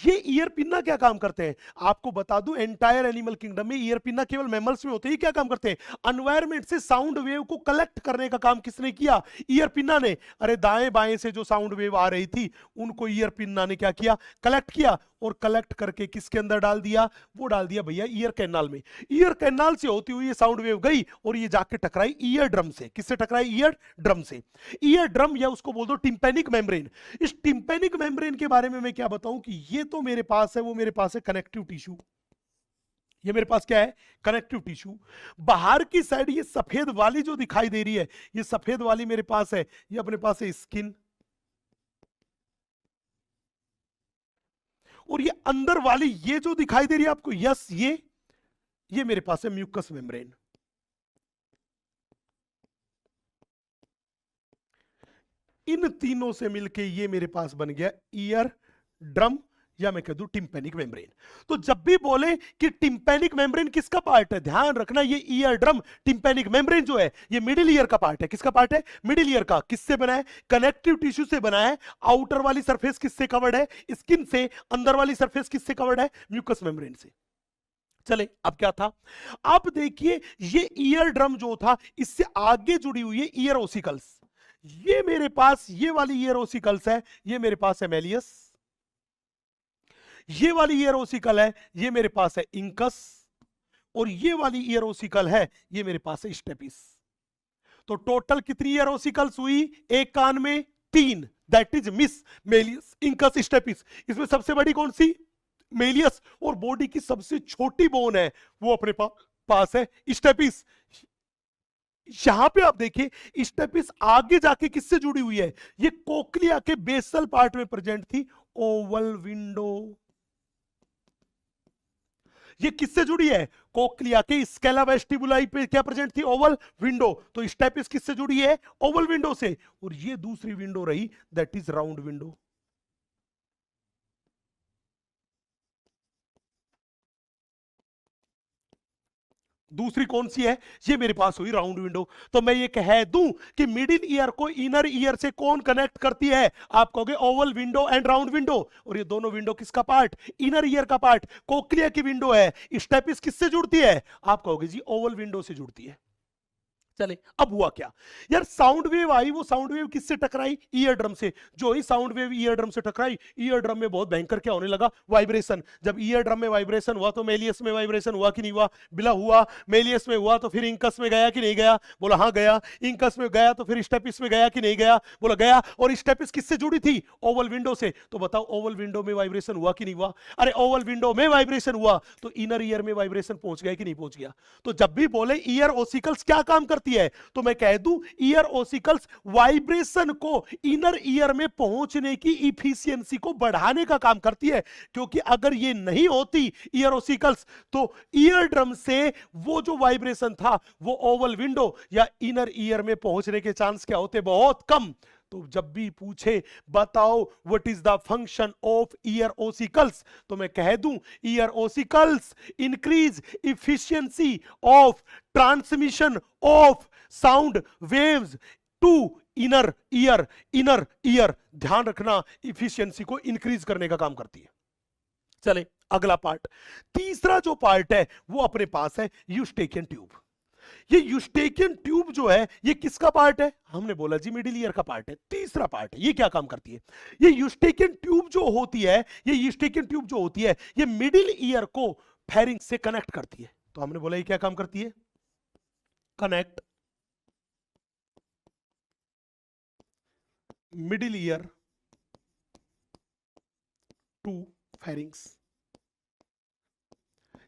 ये ईयर पिन्ना क्या काम करते हैं? आपको बता दूं, एंटायर एनिमल किंगडम में ईयर पिन्ना केवल मैमल्स में होते हैं। क्या काम करते हैं? एनवायरमेंट से साउंड वेव को कलेक्ट करने का काम किसने किया? ईयर पिन्ना ने। अरे दाएं बाएं से जो साउंड वेव आ रही थी उनको ईयर पिन्ना ने क्या किया? कलेक्ट किया, और कलेक्ट करके किसके अंदर डाल दिया? वो डाल दिया भैया ईयर कैनाल में। ईयर कैनाल से होती हुई ये साउंड वेव गई और ये जाके टकराई ईयर ड्रम से। किससे टकराई? ईयर ड्रम से। ईयर ड्रम या उसको बोल दो टिम्पैनिक मेम्ब्रेन। इस टिम्पैनिक मेम्ब्रेन के बारे में मैं क्या बताऊं कि ये तो मेरे पास है, वो मेरे पास है कनेक्टिव टिश्यू। ये मेरे पास क्या है? Connective tissue. बाहर की साइड ये सफेद वाली जो दिखाई दे रही है, ये सफेद वाली मेरे पास है, ये अपने पास है स्किन। और ये अंदर वाली ये जो दिखाई दे रही है आपको, यस, ये मेरे पास है म्यूकस मेम्ब्रेन। इन तीनों से मिलके ये मेरे पास बन गया ईयर ड्रम या मैं कह दूं टिम्पैनिक मेम्ब्रेन। तो जब भी बोले कि टिम्पैनिक मेम्ब्रेन किसका पार्ट है, ध्यान रखना ये ईयर ड्रम टिम्पैनिक मेम्ब्रेन जो है ये मिडिल ईयर का पार्ट है। किसका पार्ट है? मिडिल ईयर का। किससे बना है? कनेक्टिव टिश्यू से बना है। आउटर वाली सरफेस किससे कवर्ड है? स्किन से। अंदर वाली सरफेस किससे कवर्ड है? म्यूकस मेम्ब्रेन से। चले अब क्या था, अब देखिए ये ईयर ड्रम जो था इससे आगे जुड़ी हुई है ईयर ओसिकल्स। ये मेरे पास ये वाली ईयर ओसिकल्स है, ये मेरे पास है मेलियस। ये वाली ईयर ओसिकल है, ये मेरे पास है इंकस। और ये वाली ईयर ओसिकल है, ये मेरे पास है स्टेपिस। तो टोटल कितनी ईयर ओसिकल्स हुई? एक कान में 3, दैट इज मिस, मेलियस, इंकस, स्टेपिस। इसमें सबसे बड़ी कौन सी? मेलियस। और बॉडी की सबसे छोटी बोन है वो अपने पास है स्टेपिस। यहां पे आप देखिए स्टेपिस आगे जाके किससे जुड़ी हुई है? ये कोक्लिया के बेसल पार्ट में प्रेजेंट थी, ओवल विंडो। ये किससे जुड़ी है? कोक्लिया के स्केला वेस्टिबुलाई पे क्या प्रेजेंट थी? Oval window. तो स्टेपिस किससे जुड़ी है? ओवल विंडो से। और ये दूसरी विंडो रही, दैट इज राउंड विंडो। दूसरी कौन सी है? ये मेरे पास हुई राउंड विंडो। तो मैं ये कह दूं कि मिडिल ईयर को इनर ईयर से कौन कनेक्ट करती है? आप कहोगे Oval window and round window. और ये दोनों विंडो किसका पार्ट? इनर ईयर का पार्ट। कोक्लिया की विंडो है। स्टेपिस किससे जुड़ती है? आप कहोगे जी ओवल विंडो से जुड़ती है। चले अब हुआ क्या यार, साउंड वेव आई। वो साउंड वेव किससे टकराई? ईयर ड्रम से। जो ही साउंड वेव ईयर ड्रम से टकराई, ईयर ड्रम में बहुत भयंकर क्या होने लगा? वाइब्रेशन। जब ईयर ड्रम में वाइब्रेशन हुआ तो मेलियस में वाइब्रेशन हुआ कि नहीं हुआ? बिला हुआ। मेलियस में हुआ तो फिर इंकस में गया कि नहीं गया? बोला हाँ गया। इंकस में गया तो फिर स्टेपिस में गया कि नहीं गया? बोला गया। और स्टेपिस किससे जुड़ी थी? ओवल विंडो से। तो बताओ ओवल विंडो में वाइब्रेशन हुआ कि नहीं हुआ? अरे ओवल विंडो में वाइब्रेशन हुआ तो इनर ईयर में वाइब्रेशन पहुंच गया कि नहीं पहुंच गया? तो जब भी बोले ईयर ओसिकल्स क्या काम करती है, तो मैं कह दूं ईयर ओसिकल्स वाइब्रेशन को इनर ईयर में पहुंचने की इफिशियंसी को बढ़ाने का काम करती है। क्योंकि अगर ये नहीं होती ईयर ओसिकल्स, तो ईयर ड्रम से वो जो वाइब्रेशन था वो ओवल विंडो या इनर ईयर में पहुंचने के चांस क्या होते? बहुत कम। तो जब भी पूछे बताओ what is the function of ear ossicles, तो मैं कह दूं ear ossicles increase efficiency of transmission of sound waves to inner ear. Inner ear, ध्यान रखना, इफिशियंसी को इंक्रीज करने का काम करती है। चले अगला पार्ट, तीसरा जो पार्ट है वो अपने पास है यूस्टेकियन ट्यूब। ये यूस्टेकियन ट्यूब जो है ये किसका पार्ट है? हमने बोला जी मिडिल ईयर का पार्ट है। तीसरा पार्ट है, ये क्या काम करती है? ये यूस्टेकियन ट्यूब जो होती है, ये यूस्टेकियन ट्यूब जो होती है ये मिडिल ईयर को फेरिंक्स से कनेक्ट करती है। तो हमने बोला ये क्या काम करती है? Connect middle ear to pharynx.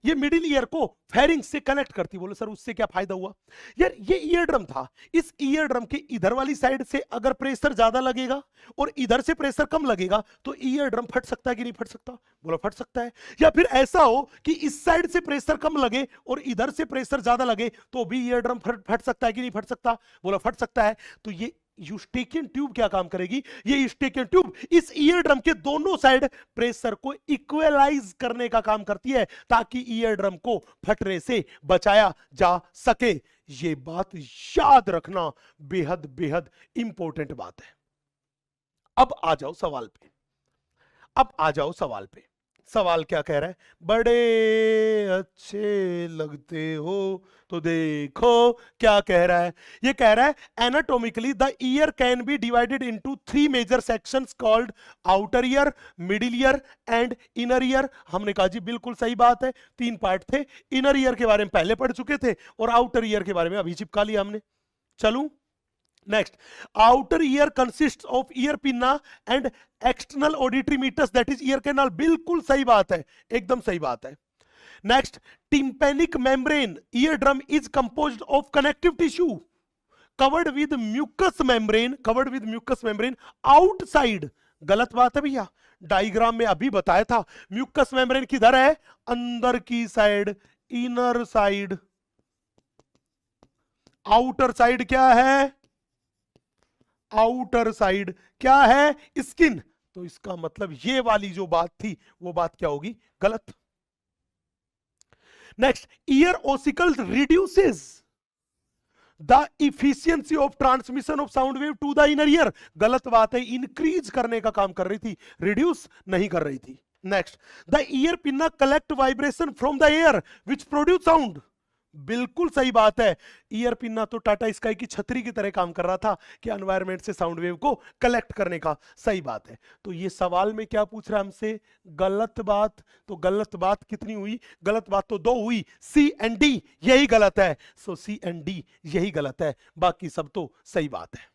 ये मिडिल ईयर को फेरिंक्स से कनेक्ट करती। बोलो सर उससे क्या फायदा हुआ? यार ये ईयर ड्रम था, इस ईयर ड्रम के इधर वाली साइड से अगर प्रेशर ज्यादा लगेगा और इधर से प्रेशर कम लगेगा तो ईयर ड्रम फट सकता है कि नहीं फट सकता? बोला फट सकता है। या फिर ऐसा हो कि इस साइड से प्रेशर कम लगे और इधर से प्रेशर ज्यादा लगे तो भी ईयर ड्रम फट सकता है कि नहीं फट सकता? बोला फट सकता है। तो ये यूस्टेकियन ट्यूब क्या काम करेगी? ये यूस्टेकियन ट्यूब इस ईयर ड्रम के दोनों साइड प्रेशर को इक्वलाइज करने का काम करती है ताकि ईयर ड्रम को फटने से बचाया जा सके। ये बात याद रखना बेहद बेहद इंपॉर्टेंट बात है। अब आ जाओ सवाल पे। अब आ जाओ सवाल पे। सवाल क्या कह रहा है? बड़े अच्छे लगते हो। तो देखो क्या कह रहा है। ये कह रहा है anatomically the ear can be divided into 3 major sections called outer ear, middle ear and inner ear. हमने कहा जी बिल्कुल सही बात है, 3 पार्ट थे। इनर ईयर के बारे में पहले पढ़ चुके थे और आउटर ईयर के बारे में अभी चिपका लिया हमने। चलूं next, outer ear consist of ear pinna and external auditory meatus that is ear canal. बिल्कुल सही बात है, एकदम सही बात है। Next, tympanic membrane ear drum is composed of connective tissue covered with mucus membrane, covered with mucus membrane outside. गलत बात है भैया, डायग्राम में अभी बताया था म्यूकस मेम्ब्रेन किधर है? अंदर की side, inner side. Outer side क्या है? आउटर साइड क्या है? स्किन। तो इसका मतलब ये वाली जो बात थी वो बात क्या होगी, गलत। Next, ear ossicles reduces the efficiency of transmission of sound wave to the inner ear. गलत बात है, इंक्रीज करने का काम कर रही थी, रिड्यूस नहीं कर रही थी। Next, the ear pinna collect vibration from the air which produce sound. बिल्कुल सही बात है, ईयर पिन्ना तो टाटा स्काई की छतरी की तरह काम कर रहा था कि एनवायरनमेंट से साउंड वेव को कलेक्ट करने का। सही बात है। तो ये सवाल में क्या पूछ रहा है हमसे, गलत बात। तो गलत बात कितनी हुई, गलत बात तो 2 हुई, सी एंड डी यही गलत है। सो सी एंड डी यही गलत है, बाकी सब तो सही बात है।